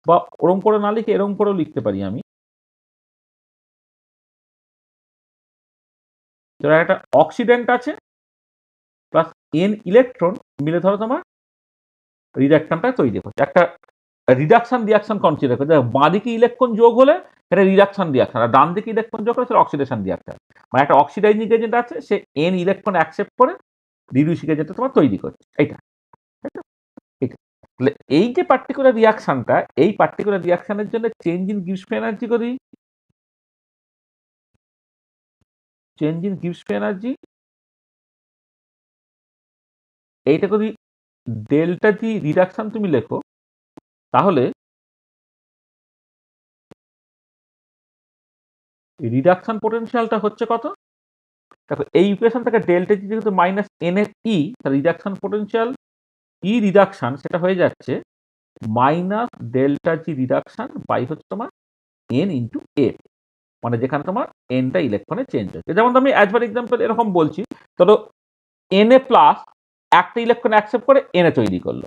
B: বা ওরম করে না লিখে এরম করেও লিখতে পারি আমি, ধরো একটা অক্সিডেন্ট আছে প্লাস এন ইলেকট্রন মিলে ধরো তোমার রিডাকশনটা তৈরি করছে। একটা রিডাকশন রিয়াকশন কনসিডার করছে, বাঁ দিকে ইলেকট্রন যোগ হলে সেটা রিডাকশন রিয়াকশন, আর ডান দিকে ইলেকট্রন যোগ হলে সেটা অক্সিডেশন রিয়াকশন। মানে একটা অক্সিডাইজিং এজেন্ট আছে, সে এন ইলেকট্রন অ্যাকসেপ্ট করে রিডিউসিং এজেন্টটা তোমার তৈরি করছে, এইটা এইটা এইটা। তাহলে এই যে পার্টিকুলার রিয়াকশনটা, এই পার্টিকুলার রিয়াকশনের জন্য চেঞ্জ ইন গিভস এনার্জি করি, চেঞ্জ ইন গিভস এনার্জি এইটা যদি ডেল্টা জি রিডাকশন তুমি লেখো, তাহলে রিডাকশন পোটেনশিয়ালটা হচ্ছে কত, দেখো এই ইকুয়েশন থেকে ডেল্টা জি যেহেতু মাইনাস এন এর ই, তাহলে রিডাকশন পোটেনশিয়াল ই রিডাকশন সেটা হয়ে যাচ্ছে minus delta G reduction by হচ্ছে তোমার এন ইন্টু এ, মানে যেখানে তোমার এনটা ইলেকট্রনে চেঞ্জ হচ্ছে। যেমন আমি অ্যাজ ফর এক্সাম্পল এরকম বলছি, ধরো এন এ প্লাস একটা ইলেকট্রন অ্যাকসেপ্ট করে এন এ তৈরি করলো,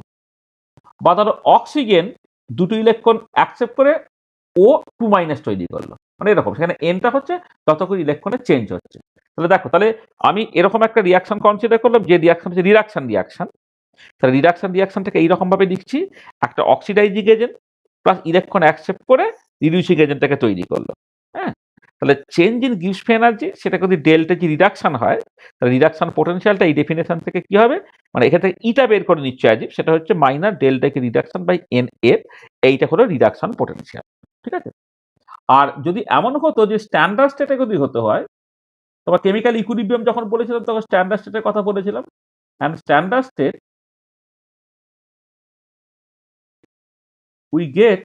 B: বা ধরো অক্সিজেন দুটো ইলেকট্রন অ্যাকসেপ্ট করে ও টু মাইনাস তৈরি করলো, মানে এরকম সেখানে এনটা হচ্ছে তত করে ইলেকট্রনে চেঞ্জ হচ্ছে। তাহলে দেখো, তাহলে আমি এরকম একটা রিয়াকশন কনসিডার করলাম, যে রিয়াকশন হচ্ছে রিডাকশন রিয়াকশন। তাহলে রিডাকশন রিয়াকশনটাকে এইরকম ভাবে লিখছি, একটা oxidising agent plus electron accept করে রিডিউসিং এজেন্টটাকে তৈরি করলো। হ্যাঁ, তাহলে চেঞ্জ ইন গিভস এনার্জি সেটা যদি ডেল্টা জি রিডাকশন হয়, তাহলে রিডাকশন পোটেনশিয়ালটা এই ডেফিনেশন থেকে কি হবে, মানে এখান থেকে ইটা বের করে নিচ্ছে আজ, সেটা হচ্ছে minus delta G reduction by N F, এইটা হলো রিডাকশন পোটেনশিয়াল। ঠিক আছে। আর যদি এমন হতো যে স্ট্যান্ডার্ড স্টেটে যদি হতে হয়, তোমার কেমিক্যাল ইকুইলিব্রিয়াম যখন বলেছিলাম তখন স্ট্যান্ডার্ড স্টেটের কথা বলেছিলাম, and standard state we get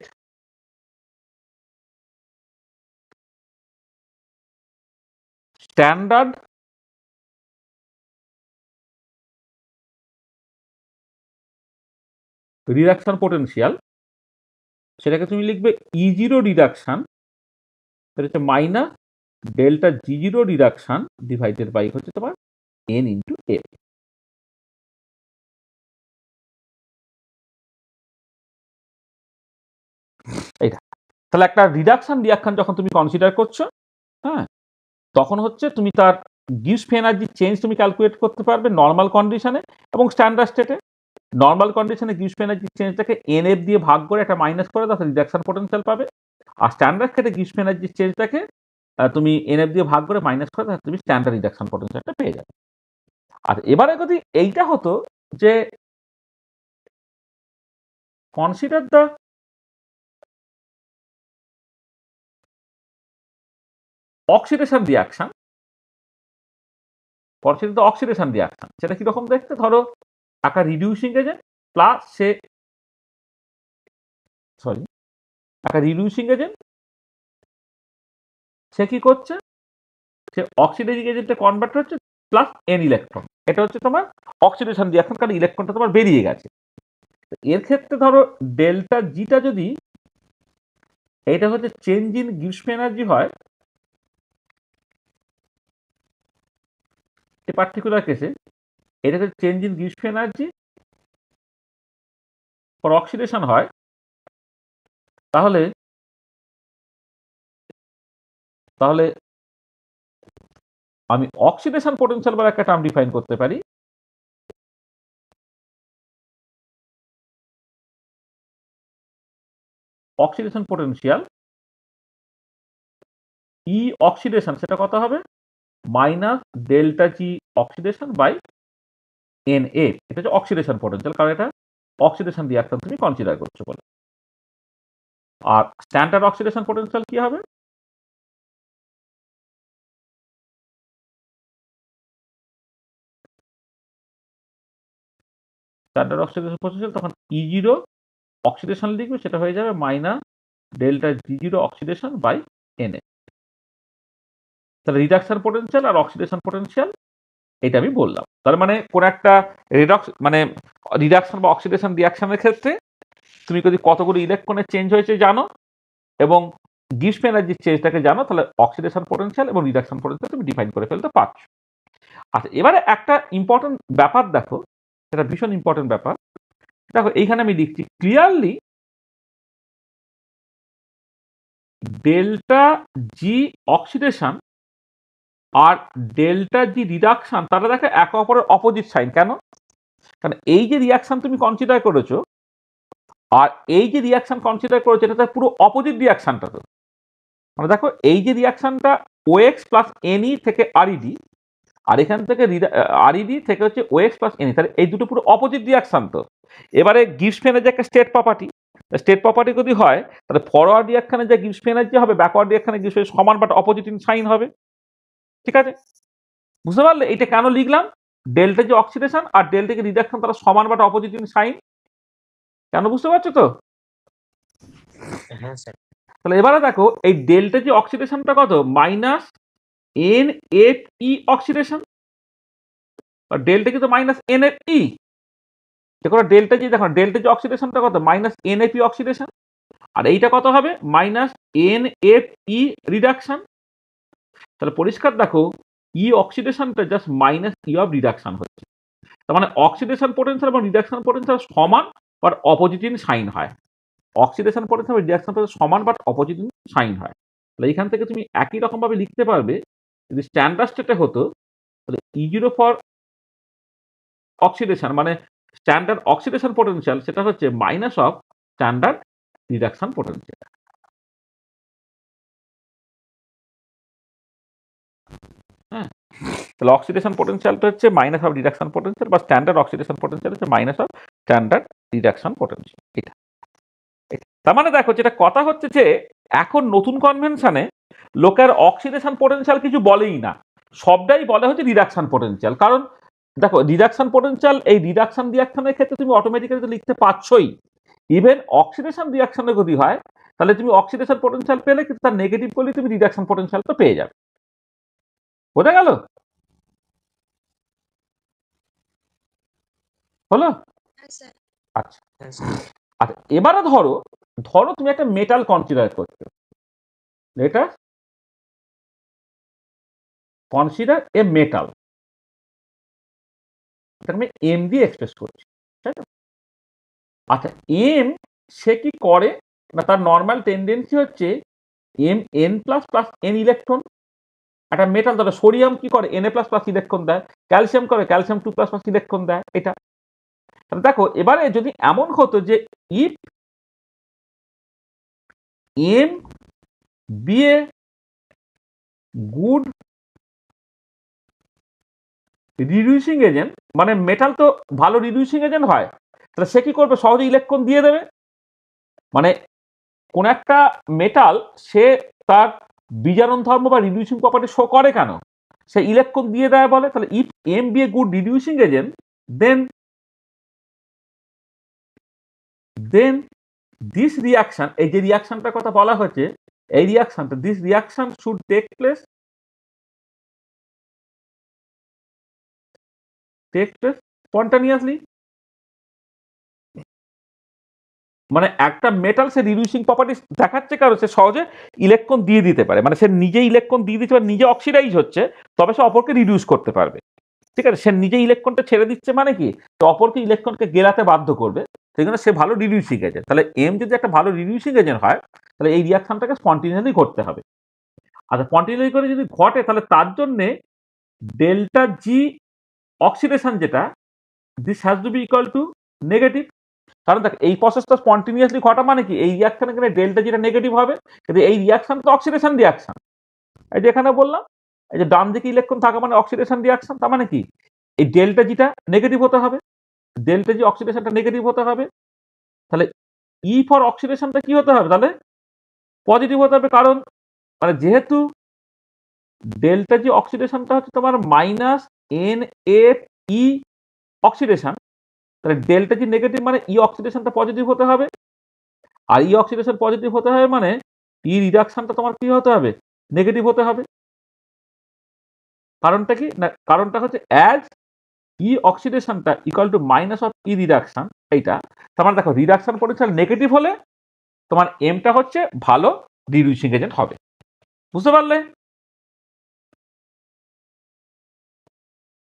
B: standard reduction potential, সেটাকে তুমি লিখবে ই জিরো রিডাকশন, সেটা হচ্ছে minus delta G zero reduction divided by হচ্ছে তোমার এন ইন্টু এফ। এইটা তাহলে একটা রিডাকশন রিয়াকশন যখন তুমি কনসিডার করছো, হ্যাঁ, তখন হচ্ছে তুমি তার গিভস এনার্জি চেঞ্জ তুমি ক্যালকুলেট করতে পারবে নর্মাল কন্ডিশনে এবং স্ট্যান্ডার্ড স্টেটে। নর্মাল কন্ডিশনে গিভস এনার্জি চেঞ্জটাকে এন এফ দিয়ে ভাগ করে একটা মাইনাস করে তাতে রিডাকশন পোটেনশিয়াল পাবে, আর স্ট্যান্ডার্ড ক্ষেত্রে গিভস এনার্জি চেঞ্জটাকে তুমি এন এফ দিয়ে ভাগ করে মাইনাস করে তাহলে তুমি স্ট্যান্ডার্ড রিডাকশন পোটেনশিয়ালটা পেয়ে যাবে। আর এবারে যদি এইটা হতো যে consider the oxidation reaction, consider the oxidation reaction, সেটা কিরকম দেখতে, ধরো একটা reducing agent plus say sorry একটা রিডিউসিং এজেন্ট, সে কি করছে, সে অক্সিডাইজিং এজেন্টে কনভার্ট হচ্ছে প্লাস এন ইলেকট্রন, এটা হচ্ছে তোমার অক্সিডেশন রিয়াকশন, কারণ ইলেকট্রনটা তোমার বেরিয়ে গেছে। এর ক্ষেত্রে ধরো ডেল্টা জিটা যদি এইটা হচ্ছে চেঞ্জ ইন গিভস এনার্জি হয়, এই পার্টিকুলার কেসে এটা হচ্ছে change in gives energy for oxidation হয়, তাহলে তাহলে আমি অক্সিডেশন পোটেনশিয়াল বলে একটা টার্ম ডিফাইন করতে পারি, অক্সিডেশন পোটেনশিয়াল ই অক্সিডেশন সেটা কত হবে, minus delta G oxidation by N A, এটা হচ্ছে অক্সিডেশন পোটেনশিয়াল, কারণ এটা অক্সিডেশন রিয়াকশন তুমি কনসিডার করছো বলে। আর স্ট্যান্ডার্ড অক্সিডেশন পোটেনশিয়াল কি হবে, স্ট্যান্ডার্ড অক্সিডেশন পোটেনশিয়াল তখন ই জিরো অক্সিডেশন লিখবে সেটা হয়ে যাবে minus delta G0 oxidation by Na। তাহলে রিডাকশন পোটেনশিয়াল আর অক্সিডেশন পোটেনশিয়াল এটা আমি বললাম। তার মানে কোন একটা রিডাকশন বা অক্সিডেশন রিয়াকশনের ক্ষেত্রে তুমি যদি কতগুলো ইলেকট্রনের চেঞ্জ হয়েছে জানো এবং গিবস এনার্জির চেঞ্জটাকে জানো, তাহলে অক্সিডেশন পোটেনশিয়াল এবং রিডাকশন পোটেনশিয়াল তুমি ডিফাইন করে ফেলতে পারছো। আচ্ছা, এবারে একটা ইম্পর্টেন্ট ব্যাপার দেখো, এটা ভীষণ ইম্পর্টেন্ট ব্যাপার। দেখো এইখানে আমি লিখছি ক্লিয়ারলি ডেল্টা জি অক্সিডেশন আর ডেল্টা জি রিডাকশন তারা দেখো একে অপরের অপোজিট সাইন। কেন? কারণ এই যে রিয়াকশন তুমি কনসিডার করেছো আর এই যে রিয়াকশন কনসিডার করেছো এটা তো পুরো অপোজিট রিয়াকশনটা। তো মানে দেখো এই যে রিয়াকশনটা OX প্লাস NE থেকে RED আর এখান থেকে RED থেকে হচ্ছে OX প্লাস NE, তাহলে এই দুটো পুরো অপোজিট রিয়াকশন। তো এবারে গিবস এনার্জি একটা স্টেট প্রপার্টি, স্টেট প্রপার্টি যদি হয় তাহলে ফরওয়ার্ড রিয়াকশনে যে গিবস এনার্জি হবে ব্যাকওয়ার্ড রিয়াকশনে গিবস সমান বাট অপোজিট ইন সাইন হবে। ঠিক আছে, বুঝতে পারলে এটা কেন লিখলাম? ডেল্টা যে অক্সিডেশন আর ডেল্টা যে রিডাকশন তারা সমান বাট অপোজিট ইন সাইন। কেন বুঝতে পারছো তো?
A: হ্যাঁ স্যার।
B: তাহলে এবারে দেখো এই ডেল্টা যে অক্সিডেশনটা কত মাইনাস NFE অক্সিডেশন, আর ডেল্টা কিন্তু মাইনাস NFE। দেখো ডেল্টা জি, দেখো ডেল্টা জি অক্সিডেশনটা কত মাইনাস NFE অক্সিডেশন, আর এইটা কত হবে মাইনাস NFE রিডাকশন। তাহলে পরিষ্কার দেখো ই অক্সিডেশনটা just minus E of reduction হচ্ছে। তার মানে অক্সিডেশন পোটেনশিয়াল এবং রিডাকশন পোটেনশিয়াল সমান বাট অপোজিট ইন সাইন হয়। অক্সিডেশন পোটেনশিয়াল রিডাকশন পোটেনশিয়াল সমান বাট অপোজিট ইন সাইন হয়। তাহলে এখান থেকে তুমি একই রকম ভাবে লিখতে পারবে। যদি স্ট্যান্ডার্ড স্টেটে হতো তাহলে E0 ফর অক্সিডেশন মানে স্ট্যান্ডার্ড অক্সিডেশন পোটেনশিয়াল সেটা হচ্ছে minus of standard reduction potential. হ্যাঁ, তাহলে অক্সিডেশন পোটেনশিয়ালটা হচ্ছে মাইনাস অফ রিডাকশন পোটেনশিয়াল বা স্ট্যান্ডার্ড অক্সিডেশন পোটেনশিয়াল হচ্ছে minus of standard reduction potential. এটা তার মানে দেখো যেটা কথা হচ্ছে যে এখন নতুন কনভেনশনে লোকের অক্সিডেশন পোটেনশিয়াল কিছু বলেই না, সবটাই বলে হচ্ছে রিডাকশন পোটেনশিয়াল। কারণ দেখো রিডাকশন পোটেনশিয়াল এই রিডাকশন রিয়াকশনের ক্ষেত্রে তুমি অটোমেটিক্যালি লিখতে পারছোই। ইভেন অক্সিডেশন রিয়াকশনে যদি হয় তাহলে তুমি অক্সিডেশন পোটেনশিয়াল পেলে কিন্তু তার নেগেটিভ করলে তুমি রিডাকশন পোটেনশিয়াল তো পেয়ে যাবে। বোঝা গেল? হলো?
C: হ্যাঁ স্যার।
B: আচ্ছা আচ্ছা, এবারে ধরো ধরো তুমি একটা মেটাল কনসিডার করছো, এটা কনসিডার এ মেটাল, এটাকে আমি এম দিয়ে এক্সপ্রেস করছি, তাই তো? আচ্ছা, এম সে কি করে না, তার নর্মাল টেন্ডেন্সি হচ্ছে M N plus plus N electron. একটা মেটাল ধরো সোডিয়াম কি করে N A plus plus electron দেয়, ক্যালসিয়াম করে ক্যালসিয়াম 2 প্লাস প্লাস ইলেকট্রন দেয়। এটা তাহলে দেখো এবারে যদি এমন হতো যে if M B A good reducing agent, মানে মেটাল তো ভালো রিডিউসিং এজেন্ট হয়, তাহলে সে কি করবে সহজে ইলেকট্রন দিয়ে দেবে। মানে কোন একটা মেটাল সে তার বিজারণ ধর্ম বা রিডিউসিং প্রপার্টি শো করে কেন, সে ইলেকট্রন দিয়ে দেয় বলে। তাহলে if M B A good reducing agent then this reaction, এই যে রিয়াকশনটার কথা বলা হচ্ছে এই রিয়াকশনটা this reaction should take place spontaneously. মানে একটা মেটাল সে রিডিউসিং প্রপার্টি দেখাচ্ছে কারণ সে সহজে ইলেকট্রন দিয়ে দিতে পারে, মানে সে নিজে ইলেকট্রন দিয়ে দিতে পারে, নিজে অক্সিডাইজ হচ্ছে তবে সে অপরকে রিডিউস করতে পারবে। ঠিক আছে, সে নিজে ইলেকট্রনটা ছেড়ে দিচ্ছে মানে কি, তো অপরকে ইলেকট্রনকে গেলাতে বাধ্য করবে, সেই জন্য সে ভালো রিডিউসিং এজেন্ট। তাহলে এম যদি একটা ভালো রিডিউসিং এজেন্ট হয় তাহলে এই রিয়াকশনটাকে স্পন্টিনিয়াসলি ঘটতে হবে। আচ্ছা, স্পন্টিনিয়াসলি করে যদি ঘটে তাহলে তার জন্য ডেল্টা জি অক্সিডেশন যেটা this has to be equal to negative. কারণ দেখ এই প্রসেসটা স্পন্টিনিয়াসলি ঘটা মানে কি এই রিয়াকশন এখানে ডেল্টা যেটা নেগেটিভ হবে, কিন্তু এই রিয়াকশন তো অক্সিডেশন রিয়াকশন। এই যে এখানে বললাম এই যে ডান দিকে ইলেকট্রন থাকা মানে অক্সিডেশন রিয়াকশন, তার মানে কি এই ডেল্টা জিটা নেগেটিভ হতে হবে, ডেল্টা জি অক্সিডেশনটা নেগেটিভ হতে হবে। তাহলে ই ফর অক্সিডেশনটা কি হতে হবে, তাহলে পজিটিভ হতে হবে। কারণ মানে যেহেতু ডেল্টা জি অক্সিডেশনটা হচ্ছে তোমার minus N F E oxidation, তাহলে ডেল্টা জি নেগেটিভ মানে ই অক্সিডেশনটা পজিটিভ হতে হবে। আর ই অক্সিডেশন পজিটিভ হতে হবে মানে ই রিডাকশনটা তোমার কি হতে হবে, নেগেটিভ হতে হবে। কারণটা কি না, কারণটা হচ্ছে অ্যাজ ই অক্সিডেশনটা equal to minus of E reduction, এইটা তোমার দেখো রিডাকশন পোটেনশিয়াল নেগেটিভ হলে তোমার এমটা হচ্ছে ভালো রিডিউসিং এজেন্ট হবে। বুঝতে পারলে?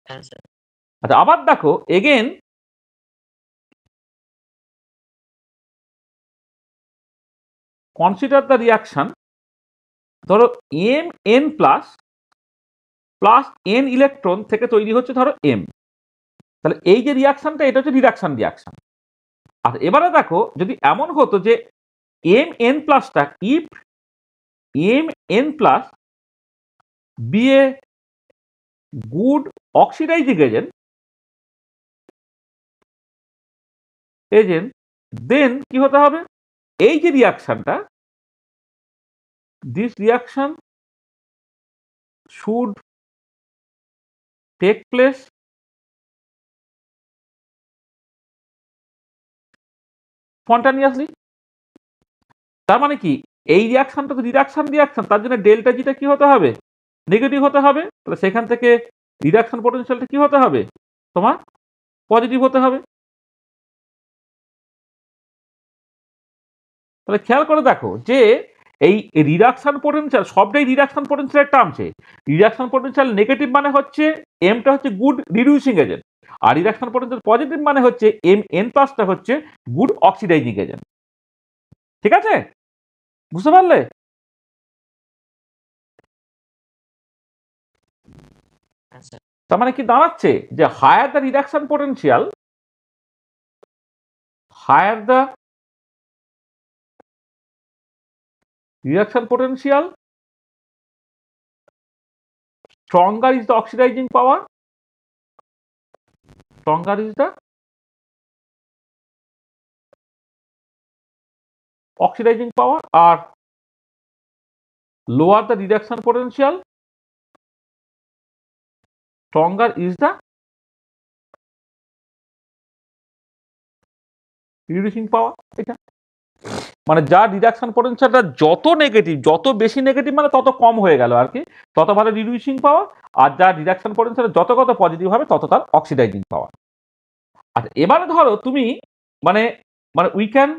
A: হ্যাঁ স্যার।
B: আচ্ছা আবার দেখো এগেন কনসিডার দ্য রিয়াকশন, ধরো M N plus plus N electron থেকে তৈরি হচ্ছে ধরো এম, তাহলে এই যে রিয়াকশনটা এটা হচ্ছে রিডাকশন রিয়াকশন। আর এবারে দেখো যদি এমন হতো যে এম এন প্লাসটা if M N plus B A good oxidizing agent then কি হতে হবে, এই যে রিয়াকশনটা this reaction should take place spontaneously. তার মানে কি এই রিয়াকশনটা তো রিডাকশন রিয়াকশন, তার জন্য ডেল্টা জিটা কি হতে হবে, নেগেটিভ হতে হবে। তাহলে সেখান থেকে রিডাকশন পোটেনশিয়ালটা কি হতে হবে, তোমার পজিটিভ হতে হবে। তাহলে খেয়াল করে দেখো যে এই রিডাকশন পোটেনশিয়াল সবটাই রিডাকশন পোটেনশিয়ালের টার্মসে। রিডাকশন পোটেনশিয়াল নেগেটিভ মানে হচ্ছে এমটা হচ্ছে গুড রিডিউসিং এজেন্ট, আর রিডাকশন পোটেনশিয়াল পজিটিভ মানে হচ্ছে এম এন প্লাসটা হচ্ছে গুড অক্সিডাইজিং এজেন্ট। ঠিক আছে, বুঝতে পারলে?
A: হ্যাঁ স্যার।
B: তার মানে কি দাঁড়াচ্ছে যে higher the reduction potential, higher the reaction potential, stronger is the oxidizing power, stronger is the oxidizing power, or lower the reduction potential, stronger is the reducing power। এটা মানে যা রিডাকশন পোটেনশিয়ালটা যত নেগেটিভ, যত বেশি নেগেটিভ মানে তত কম হয়ে গেল আর কি, তত ভালো রিডিউসিং পাওয়ার। আর যা রিডাকশন পোটেনশিয়াল যত কত পজিটিভ হবে তত তার অক্সিডাইজিং পাওয়ার। আচ্ছা এবারে ধরো তুমি মানে মানে we can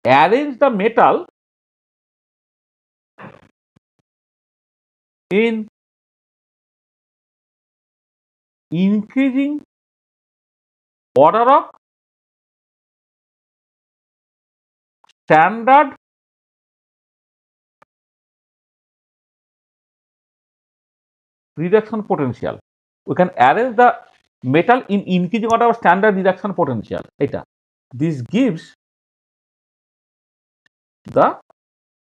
B: arrange the metal in increasing order of standard reduction potential. We can arrange the metal in increasing order of standard reduction potential. এটা this gives the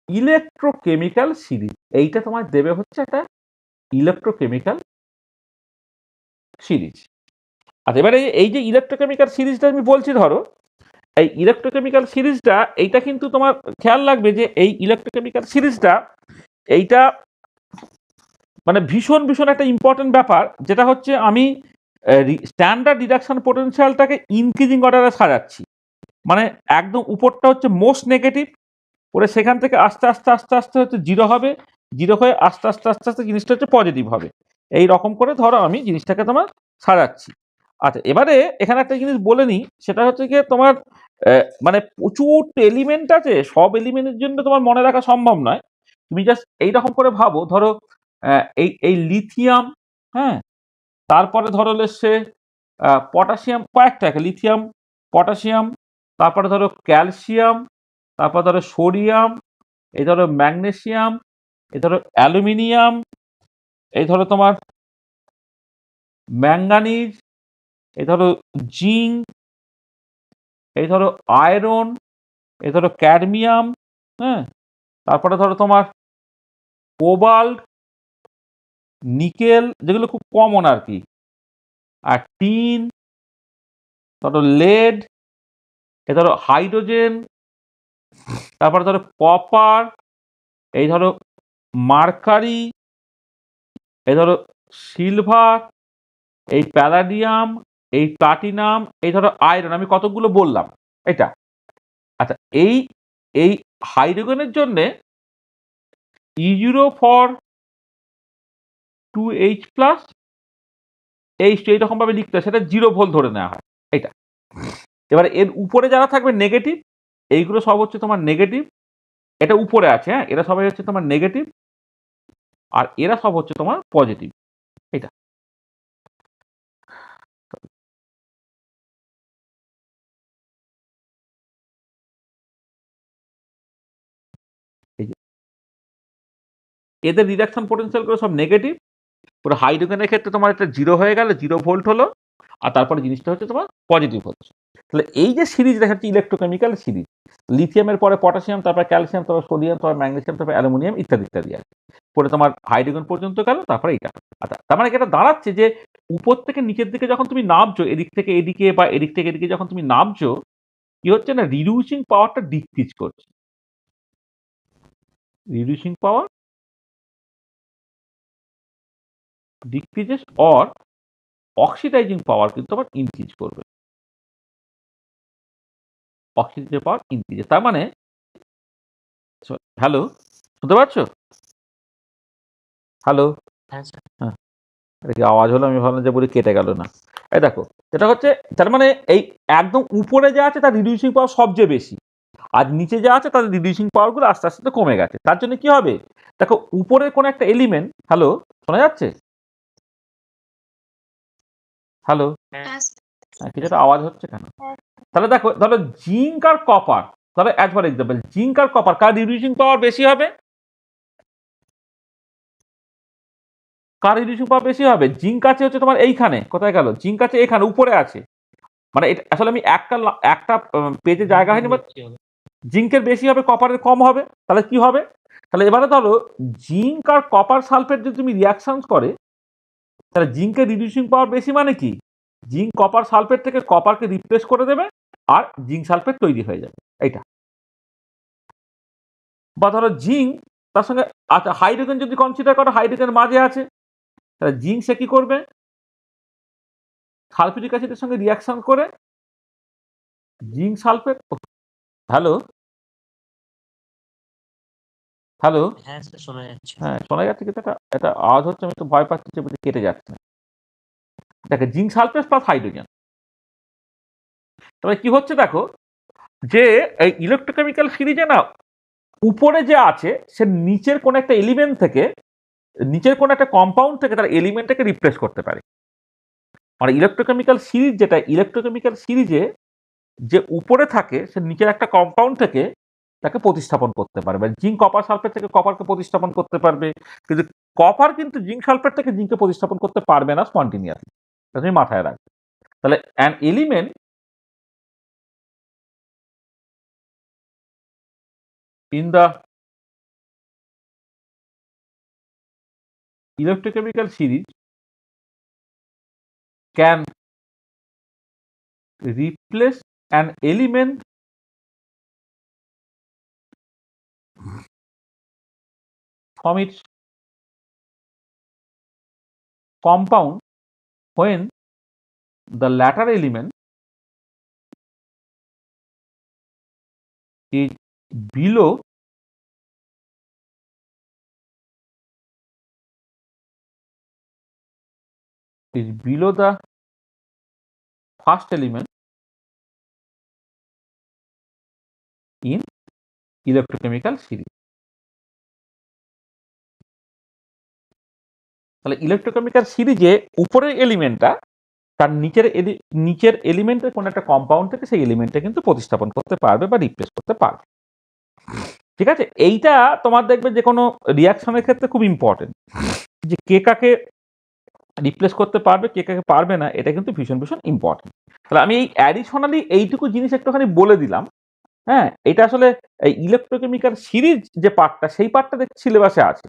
B: electrochemical series. এইটা তোমার দেবে হচ্ছে একটা ইলেকট্রোকেমিক্যাল সিরিজ। আচ্ছা এবারে এই যে ইলেকট্রোকেমিক্যাল সিরিজটা আমি বলছি, ধরো এই ইলেকট্রোকেমিক্যাল সিরিজটা এইটা কিন্তু তোমার খেয়াল রাখবে যে এই ইলেকট্রোকেমিক্যাল সিরিজটা এইটা মানে ভীষণ ভীষণ একটা ইম্পর্টেন্ট ব্যাপার, যেটা হচ্ছে আমি স্ট্যান্ডার্ড রিডাকশন পোটেনশিয়ালটাকে ইনক্রিজিং অর্ডারে সাজাচ্ছি। মানে একদম উপরটা হচ্ছে মোস্ট নেগেটিভ, পরে সেখান থেকে আস্তে আস্তে আস্তে আস্তে হচ্ছে জিরো হবে, জিরো হয়ে আস্তে আস্তে আস্তে আস্তে জিনিসটা হচ্ছে পজিটিভ হবে। এই রকম করে ধরো আমি জিনিসটাকে তোমার সাজাচ্ছি। আচ্ছা এবারে এখানে একটা জিনিস বলে নিই, সেটা হচ্ছে গিয়ে তোমার মানে প্রচুর এলিমেন্ট আছে, সব এলিমেন্টের জন্য তোমার মনে রাখা সম্ভব নয়। তুমি জাস্ট এইরকম করে ভাবো, ধরো এই এই লিথিয়াম, হ্যাঁ, তারপরে ধরো এসছে পটাশিয়াম, কয়েকটা লিথিয়াম, পটাশিয়াম, তারপরে ধরো ক্যালসিয়াম, তারপর ধরো সোডিয়াম, এই ধরো ম্যাগনেসিয়াম, এই ধরো অ্যালুমিনিয়াম, এই ধরো তোমার ম্যাঙ্গানিজ, এই ধরো জিঙ্ক, এই ধরো আয়রন, এই ধরো ক্যাডমিয়াম, হ্যাঁ, তারপরে ধরো তোমার কোবাল্ট, নিকেল, যেগুলো খুব কমন আর কি, আর টিন, ধরো লেড, এ ধরো হাইড্রোজেন, তারপরে ধরো কপার, এই ধরো মার্কারি, এই ধরো সিলভার, এই প্যালাডিয়াম, এই প্লাটিনাম, এই ধরো আয়রন, আমি কতগুলো বললাম এটা। আচ্ছা, এই এই হাইড্রোজেনের জন্য E0 for 2H plus H2 এইরকম ভাবে লিখতে হয়, সেটা 0 ভোল্ট ধরে নেওয়া হয় এটা। এবার এর উপরে যারা থাকবে নেগেটিভ, এইগুলো সব হচ্ছে তোমার নেগেটিভ। এটা উপরে আছে, হ্যাঁ, এরা সবাই হচ্ছে তোমার নেগেটিভ, আর এরা সব হচ্ছে তোমার পজিটিভ এটা। এই যে এদের রিডাকশন পোটেনশিয়াল গুলো সব নেগেটিভ। পুরো হাইড্রোজেনের ক্ষেত্রে তোমার একটা 0 হয়ে গেল, 0 ভোল্ট হলো, আর তারপরে জিনিসটা হচ্ছে তোমার পজিটিভ হচ্ছে। তাহলে এই যে সিরিজ দেখা যাচ্ছে ইলেকট্রোকেমিক্যাল সিরিজ, লিথিয়ামের পরে পটাশিয়াম, তারপর ক্যালসিয়াম, তারপর সোডিয়াম, তারপর ম্যাগনেসিয়াম, তারপর অ্যালুমিনিয়াম ইত্যাদি ইত্যাদি আছে, পরে তোমার হাইড্রোজেন পর্যন্ত গেল, তারপরে এটা। আচ্ছা, তার মানে এটা দাঁড়াচ্ছে যে উপর থেকে নিচের দিকে যখন তুমি নামছো, এদিক থেকে এদিকে বা এদিক থেকে এদিকে যখন তুমি নামছো, কি হচ্ছে না, রিডিউসিং পাওয়ারটা ডিক্রিজ করছে। Reducing power decreases, or oxidizing power কিন্তু আবার ইনক্রিজ করবে। অক্সিজেন পাওয়ার ইনক্রিজ, তার মানে হ্যালো, শুনতে পাচ্ছ? হ্যালো,
A: হ্যাঁ স্যার।
B: হ্যাঁ, এটা কি আওয়াজ হলো? আমি ভাবলাম যে বলি কেটে গেল না। এই দেখো, এটা হচ্ছে, তার মানে এই একদম উপরে যা আছে তার রিডিউসিং পাওয়ার সবচেয়ে বেশি, আর নিচে যা আছে তাদের রিডিউসিং পাওয়ারগুলো আস্তে আস্তে কমে গেছে। তার জন্য কি হবে, দেখো উপরের কোন একটা এলিমেন্ট, হ্যালো, শোনা যাচ্ছে? হ্যালো, কিছুটা আওয়াজ হচ্ছে কেন? তাহলে দেখো, ধরো জিঙ্ক আর কপার, তাহলে অ্যাজ ফর এক্সাম্পল জিঙ্ক আর কপার, কার রিডিউসিং পাওয়ার বেশি হবে? কার রিডিউসিং পাওয়ার বেশি হবে? জিঙ্ক আছে হচ্ছে তোমার এইখানে, কোথায় গেল জিঙ্ক? আছে এখানে উপরে আছে, মানে এটা আসলে আমি একটা পেজে জায়গা হয়নি, জিঙ্কের বেশি হবে, কপারের কম হবে। তাহলে কি হবে? তাহলে এবারে ধরো জিঙ্ক আর কপার সালফেট যদি তুমি রিয়াকশন করে, তাহলে জিঙ্কের রিডিউসিং পাওয়ার বেশি, মানে কি জিঙ্ক কপার সালফেট থেকে কপারকে রিপ্লেস করে দেবে, আর জিঙ্ক সালফেট তৈরি হয়ে যাবে এইটা। বা ধরো জিঙ্ক তার সঙ্গে, আচ্ছা হাইড্রোজেন যদি কনসিডার করো, হাইড্রোজেন মাঝে আছে, তাহলে জিঙ্ক সে কি করবে, সালফিউরিক অ্যাসিডের সঙ্গে রিয়াকশন করে জিঙ্ক সালফেট, হ্যালো হ্যালো,
A: হ্যাঁ স্যার, শোনা যাচ্ছে।
B: হ্যাঁ শোনা যাচ্ছে, কিন্তু এটা আওয়াজ হচ্ছে, আমি তো ভয় পাচ্ছি যে বুঝি কেটে যাচ্ছে। দেখো জিঙ্ক সালফেট প্লাস হাইড্রোজেন, তবে কি হচ্ছে দেখো, যে এই ইলেকট্রোকেমিক্যাল সিরিজে না উপরে যে আছে সে নিচের কোন একটা এলিমেন্ট থেকে, নিচের কোন একটা কম্পাউন্ড থেকে তার এলিমেন্টটাকে রিপ্লেস করতে পারে। মানে ইলেকট্রোকেমিক্যাল সিরিজ, যেটা ইলেকট্রোকেমিক্যাল সিরিজে যে উপরে থাকে সে নিচের একটা কম্পাউন্ড থেকে তাকে প্রতিস্থাপন করতে পারবে। জিঙ্ক কপার সালফেট থেকে কপারকে প্রতিস্থাপন করতে পারবে, কিন্তু কপার কিন্তু জিঙ্ক সালফেট থেকে জিঙ্ককে প্রতিস্থাপন করতে পারবে না স্পন্টিনিয়াসলি। তুমি মাথায় রাখবে। তাহলে an element in the electrochemical series can replace an element from its compound when the latter element is below the first element in electrochemical series. তাহলে ইলেকট্রোকেমিক্যাল সিরিজে উপরের এলিমেন্টটা তার নিচের এলিমেন্টের কোন একটা কম্পাউন্ড থেকে সেই এলিমেন্টটা কিন্তু প্রতিস্থাপন করতে পারবে বা রিপ্লেস করতে পারবে। ঠিক আছে, এইটা তোমার দেখবে যে কোনো রিয়াকশনের ক্ষেত্রে খুব ইম্পর্টেন্ট, যে কে কাকে রিপ্লেস করতে পারবে, কে কাকে পারবে না, এটা কিন্তু ভীষণ ভীষণ ইম্পর্টেন্ট। তাহলে আমি এই অ্যাডিশনালি এইটুকু জিনিস একটুখানি বলে দিলাম। হ্যাঁ, এটা আসলে এই ইলেকট্রোকেমিক্যাল সিরিজ যে পার্টটা, সেই পার্টটা দেখতে সিলেবাসে আছে।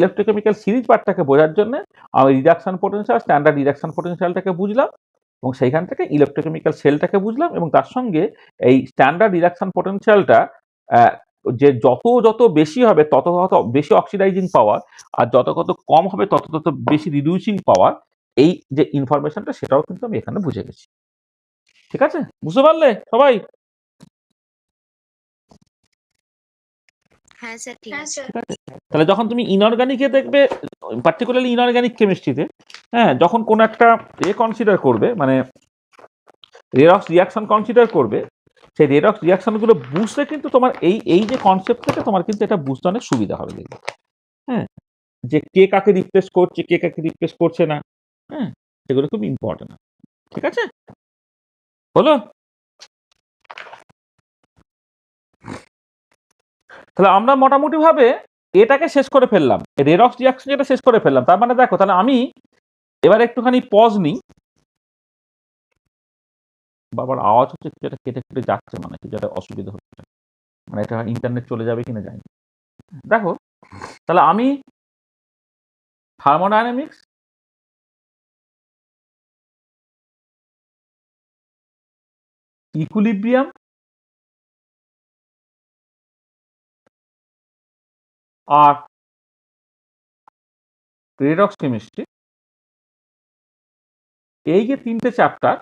B: ইলেকট্রোকেমিক্যাল সিরিজ পার্টটাকে বোঝার জন্য আমি রিডাকশন পোটেনশিয়াল, স্ট্যান্ডার্ড রিডাকশন পোটেনশিয়ালটাকে বুঝলাম, এবং সেইখান থেকে ইলেকট্রোকেমিক্যাল সেলটাকে বুঝলাম, এবং তার সঙ্গে এই স্ট্যান্ডার্ড রিডাকশন পোটেনশিয়ালটা যে যত যত বেশি হবে তত তত বেশি অক্সিডাইজিং পাওয়ার, আর যত কত কম হবে তত তত বেশি রিডিউসিং পাওয়ার, এই যে ইনফরমেশনটা সেটাও কিন্তু আমি এখানে বুঝে গেছি। ঠিক আছে, বুঝতে পারলে সবাই?
C: হ্যাঁ স্যার ঠিক আছে।
B: ঠিক আছে, তাহলে যখন তুমি ইনঅর্গানিকে দেখবে, পার্টিকুলারলি ইনঅর্গানিক কেমিস্ট্রিতে, হ্যাঁ, যখন কোন একটা কনসিডার করবে, মানে রেডক্স রিয়াকশন কনসিডার করবে, সেই রেডক্স রিয়াকশনগুলো বুঝতে কিন্তু তোমার এই যে কনসেপ্ট থেকে তোমার কিন্তু এটা বুঝতে অনেক সুবিধা হবে দেখবে। হ্যাঁ, যে কে কাকে রিপ্লেস করছে, কে কাকে রিপ্লেস করছে না, হ্যাঁ, সেগুলো খুব ইম্পর্টেন্ট। ঠিক আছে, হলো? তাহলে আমরা মোটামুটি ভাবে এটাকে শেষ করে ফেললাম, রেডক্স রিয়াকশন যেটা শেষ করে ফেললাম। তার মানে দেখো, তাহলে আমি এবার একটুখানি পজ নিই। বাবার আওয়াজ হচ্ছে, যেটা কেটে কেটে যাচ্ছে, মানে যেটা অসুবিধা হচ্ছে, মানে এটা ইন্টারনেট চলে যাবে কিনা জানি। দেখো, তাহলে আমি থার্মোডাইনামিক্স, ইকুইলিব্রিয়াম আর রেডক্স কেমিস্ট্রি, এই যে তিনটে চ্যাপ্টার,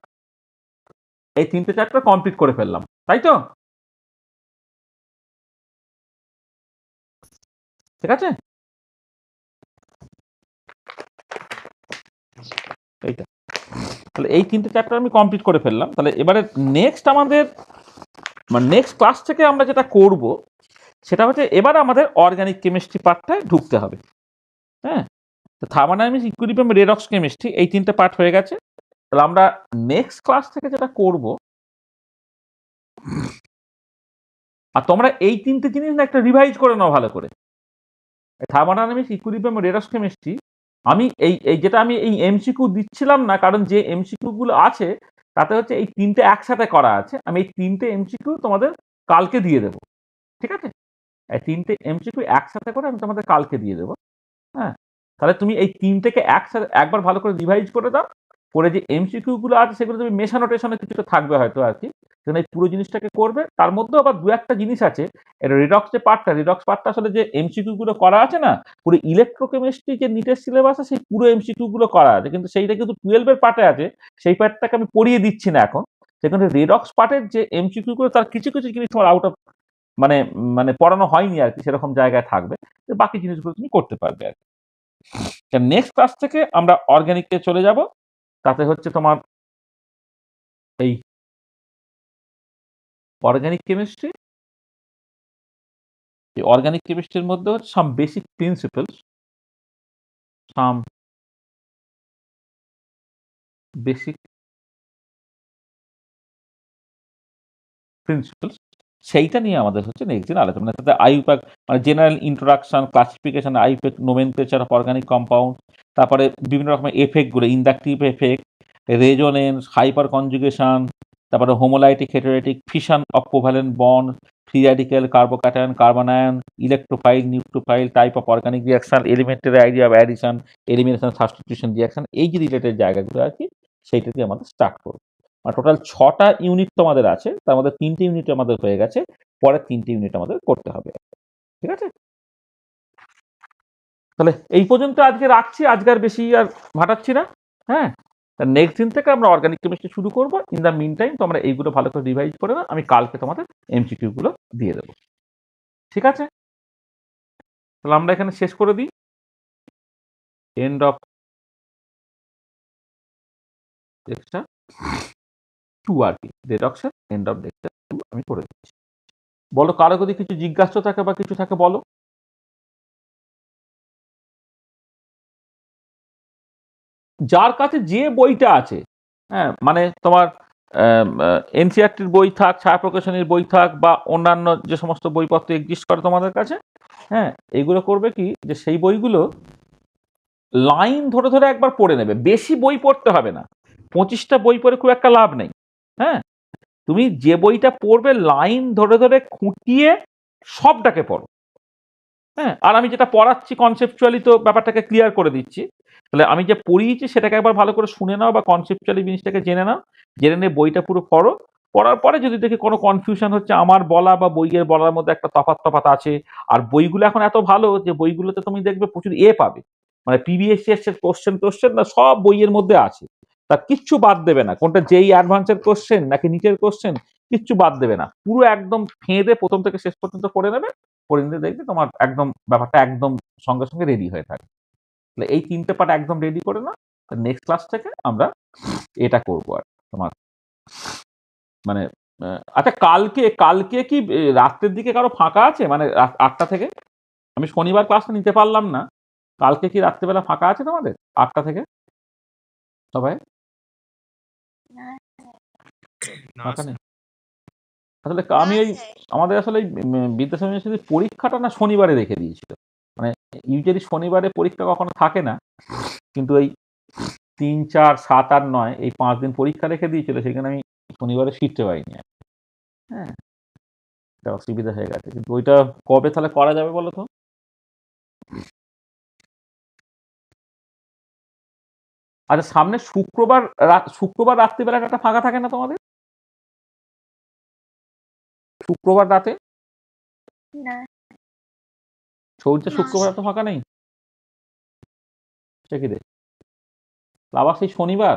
B: এই তিনটে চ্যাপ্টার কমপ্লিট করে ফেললাম, তাই তো? ঠিক আছে, এইটা, তাহলে এই তিনটে চ্যাপ্টার আমি কমপ্লিট করে ফেললাম। তাহলে এবারে নেক্সট আমাদের, মানে নেক্সট ক্লাস থেকে আমরা যেটা করব সেটা হচ্ছে এবার আমাদের অর্গানিক কেমিস্ট্রি পার্টটায় ঢুকতে হবে। হ্যাঁ, তো থার্মোডাইনামিক্স, ইকুইলিব্রিয়াম, রেডক্স কেমিস্ট্রি, এই তিনটে পার্ট হয়ে গেছে। তাহলে আমরা নেক্সট ক্লাস থেকে যেটা করব, আর তোমরা এই তিনটে জিনিস না একটা রিভাইজ করে নাও ভালো করে। থার্মোডাইনামিক্স, ইকুইলিব্রিয়াম, রেডক্স কেমিস্ট্রি, আমি এই যেটা আমি এই এমসিকিউ দিচ্ছিলাম না, কারণ যে এমসিকিউ গুলো আছে তাতে হচ্ছে এই তিনটে একসাথে করা আছে। আমি এই তিনটে এমসিকিউ তোমাদের কালকে দিয়ে দেবো। ঠিক আছে, এই তিনটে এমসিকিউ একসাথে করে আমি তোমাদের কালকে দিয়ে দেবো। হ্যাঁ, তাহলে তুমি এই তিনটেকে একসাথে একবার ভালো করে রিভাইজ করে দাও, করে যে এমসিকিউ গুলো আছে সেগুলো তুমি মেশানো টেশানো কিছুটা থাকবে হয়তো আর কি, সেখানে এই পুরো জিনিসটাকে করবে। তার মধ্যেও আবার দু একটা জিনিস আছে, এটা রিডক্স যে পার্টটা, রিডক্স পার্টটা আসলে যে এমসিকিউ গুলো করা আছে না, পুরো ইলেকট্রোকেমিস্ট্রি যে নিটের সিলেবাস আছে সেই পুরো এমসিকিউ গুলো করা আছে, কিন্তু সেইটা কিন্তু 12 এর পার্টে আছে, সেই পার্টটাকে আমি পড়িয়ে দিচ্ছি না এখন। সেখানে রিডক্স পার্টের যে এমসিকিউ গুলো, তার কিছু কিছু জিনিস তোমার আউট অফ, মানে মানে পড়ানো হয়নি আর কি, সেরকম জায়গায় থাকবে, বাকি জিনিসগুলো তুমি করতে পারবে আর কি। নেক্সট ক্লাস থেকে আমরা অর্গানিকে চলে যাব। তাতে হচ্ছে তোমার এই অর্গানিক কেমিস্ট্রি, এই অর্গানিক কেমিস্ট্রির মধ্যে হচ্ছে some basic principles, some basic principles, সেইটা নিয়ে আমাদের হচ্ছে নেক্সট দিন আলোচনা। তাতে আইউপ্যাক, মানে general introduction, classification, IUPAC nomenclature of organic compound, তারপরে বিভিন্ন রকমের এফেক্টগুলো, inductive effect, resonance, hyperconjugation, তারপরে homolytic, heterolytic, fission of covalent bond, free radical, carbocation, carbanion, electrophile, nucleophile, type of organic reaction, elementary idea of addition, elimination, substitution reaction, এই যে রিলেটেড জায়গাগুলো আর কি, সেইটা দিয়ে আমাদের স্টার্ট করবো। আর টোটাল 6টা ইউনিট তোমাদের আছে, তার মধ্যে 3টে ইউনিট আমাদের হয়ে গেছে, পরের 3টে ইউনিট আমাদের করতে হবে। ঠিক আছে, তাহলে এই পর্যন্ত আজকে রাখছি, আজকে আর বেশি আর ভাটাচ্ছি না। হ্যাঁ, নেক্সট দিন থেকে আমরা অর্গানিক কেমিস্ট্রি শুরু করবো। ইন দ্য মিন টাইম তোমরা এইগুলো ভালো করে রিভাইজ করে নাও, আমি কালকে তোমাদের এমসিকিউ গুলো দিয়ে দেবো। ঠিক আছে, তাহলে আমরা এখানে শেষ করে দিই। এন্ড অফ লেকচার 2 আর কি, রেডক্সের এন্ড অফ লেকচার 2 আমি করে দিচ্ছি। বলো, কারো যদি কিছু জিজ্ঞাসা থাকে বা কিছু থাকে বলো। যার কাছে যে বইটা আছে, হ্যাঁ, মানে তোমার এনসিআরটির বই থাক, ছায়া প্রকাশনীর বই থাক, বা অন্যান্য যে সমস্ত বইপত্র এক্সিস্ট করে তোমাদের কাছে, হ্যাঁ, এইগুলো করবে কি, যে সেই বইগুলো লাইন ধরে ধরে একবার পড়ে নেবে। বেশি বই পড়তে হবে না, 25টা বই পড়ে খুব একটা লাভ নেই। হ্যাঁ, তুমি যে বইটা পড়বে লাইন ধরে ধরে খুঁটিয়ে সবটাকে পড়ো। হ্যাঁ, আর আমি যেটা পড়াচ্ছি কনসেপচুয়ালি তো ব্যাপারটাকে ক্লিয়ার করে দিচ্ছি। তাহলে আমি যে পড়িয়েছি সেটাকে একবার ভালো করে শুনে নাও, বা কনসেপচুয়ালি জিনিসটাকে জেনে নাও, জেনে নিয়ে বইটা পুরো পড়ো। পড়ার পরে যদি দেখি কোনো কনফিউশন হচ্ছে, আমার বলা বা বইয়ের বলার মধ্যে একটা তফাৎ আছে, আর বইগুলো এখন এত ভালো যে বইগুলোতে তুমি দেখবে প্রচুর পাবে, মানে পিবিএসসি এর কোশ্চেন না সব বইয়ের মধ্যে আছে, তা কিচ্ছু বাদ দেবে না, কোনটা যেই অ্যাডভান্সের কোশ্চেন নাকি নিচের কোশ্চেন কিচ্ছু বাদ দেবে না, পুরো একদম ফেঁদে প্রথম থেকে শেষ পর্যন্ত করে নেবে, করে নিতে দেখবে তোমার একদম ব্যাপারটা একদম সঙ্গে সঙ্গে রেডি হয়ে থাকে। তাহলে এই 3টে পার্ট একদম রেডি করে না, নেক্সট ক্লাস থেকে আমরা এটা করবো আর তোমার মানে আচ্ছা কালকে কি রাত্রের দিকে কারো ফাঁকা আছে, মানে 8টা থেকে? আমি শনিবার ক্লাসটা নিতে পারলাম না, কালকে কি রাত্রেবেলা ফাঁকা আছে তোমাদের 8টা থেকে সবাই?
A: না
B: ফাঁকা
A: স্যার।
B: নেই আসলে, আমি এই আমাদের আসলে এই বিদ্যাসাগর ইউনিভার্সিটির পরীক্ষাটা না শনিবারে রেখে দিয়েছিল, মানে ইউজুয়ালি শনিবারে পরীক্ষা কখনো থাকে না, কিন্তু এই 3, 4, 7 আর 9 এই 5 দিন পরীক্ষা রেখে দিয়েছিল, সেখানে আমি শনিবারে ফিরতে পারিনি আর। হ্যাঁ, এটা অসুবিধা হয়ে গেছে, কিন্তু ওইটা কবে তাহলে করা যাবে বলো তো? আচ্ছা সামনে শুক্রবার রাত্রিবেলাটা একটা ফাঁকা থাকে না তোমাদের? শুক্রবার রাতে
C: না
B: সৌর্য
C: না
B: শুক্রবার তো ফাঁকা নেই, সে কি রে? আবার সেই শনিবার,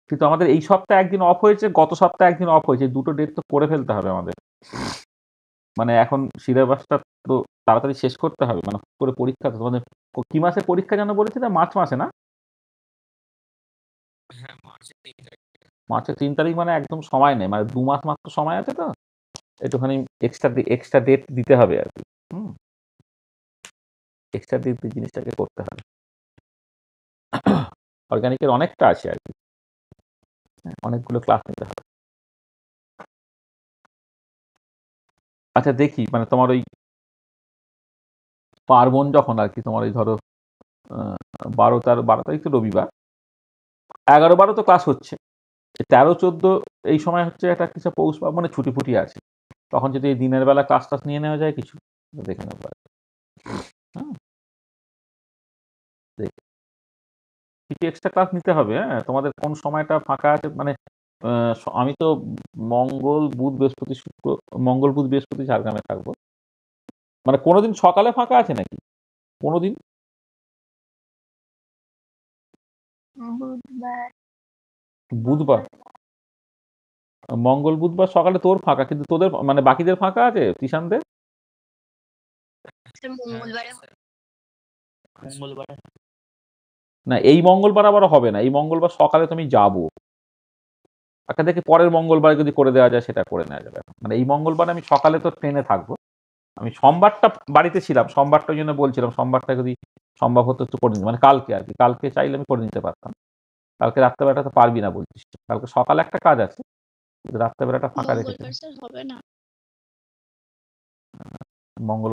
B: কিন্তু আমাদের এই সপ্তাহে একদিন অফ হয়েছে, গত সপ্তাহে একদিন অফ হয়েছে, দুটো ডেট তো করে ফেলতে হবে আমাদের, মানে এখন সিলেবাসটা তো তাড়াতাড়ি শেষ করতে হবে, মানে করে পরীক্ষা তো তোমাদের কি মাসে পরীক্ষা যেন বলেছিলে? মার্চ মাসে না?
A: হ্যাঁ, মার্চের 3 তারিখ।
B: মার্চের 3 তারিখ, মানে একদম সময় নেই, মানে 2 মাস মাত্র সময় আছে, তো একটুখানি এক্সট্রা ডেট দিতে হবে আর কি। এক্সট্রা ডেট দিয়ে জিনিসটাকে করতে হবে। অর্গানিকের অনেকটা আছে আর কি, অনেকগুলো ক্লাস নিতে হবে। আচ্ছা দেখি, মানে তোমার ওই পার্বণ যখন আর কি, তোমার ওই ধরো 12 তারিখ তো রবিবার, 11-12 তো ক্লাস হচ্ছে, 13-14 এই সময় হচ্ছে একটা কিছু পৌষ মানে ছুটি ফুটি আছে, তখন যদি এই দিনের বেলা ক্লাস টাস নিয়ে নেওয়া যায় কিছু, দেখে নেবো আর কি। হ্যাঁ, দেখি কিছু এক্সট্রা ক্লাস নিতে হবে। হ্যাঁ, তোমাদের কোন সময়টা ফাঁকা আছে, মানে আমি তো মঙ্গল বুধ বৃহস্পতি ঝাড়গ্রামে থাকবো, মানে কোনোদিন সকালে ফাঁকা আছে নাকি কোনোদিন? বুধবার, মঙ্গল বুধবার সকালে তোর ফাঁকা, কিন্তু তোদের মানে বাকিদের ফাঁকা আছে তিশানদের?
C: মঙ্গলবারে
A: মঙ্গলবারে
B: না এই মঙ্গলবার আবার হবে না, এই মঙ্গলবার সকালে তুমি যাবো, একটা দেখে পরের মঙ্গলবার যদি করে দেওয়া যায় সেটা করে নেওয়া যাবে। মানে এই মঙ্গলবার আমি সকালে তো ট্রেনে থাকবো, আমি সোমবারটা বাড়িতে ছিলাম, সোমবারটার জন্য বলছিলাম সোমবারটা যদি সম্ভব হতো একটু করে নিতে, মানে কালকে আর কি, কালকে চাইলে আমি করে নিতে পারতাম, কালকে রাত্রেবেলাটা তো পারবি না বলছিস, কালকে সকালে একটা কাজ আছে, কিন্তু রাত্রেবেলাটা ফাঁকা রেখেছি।
C: হবে না।
B: মঙ্গল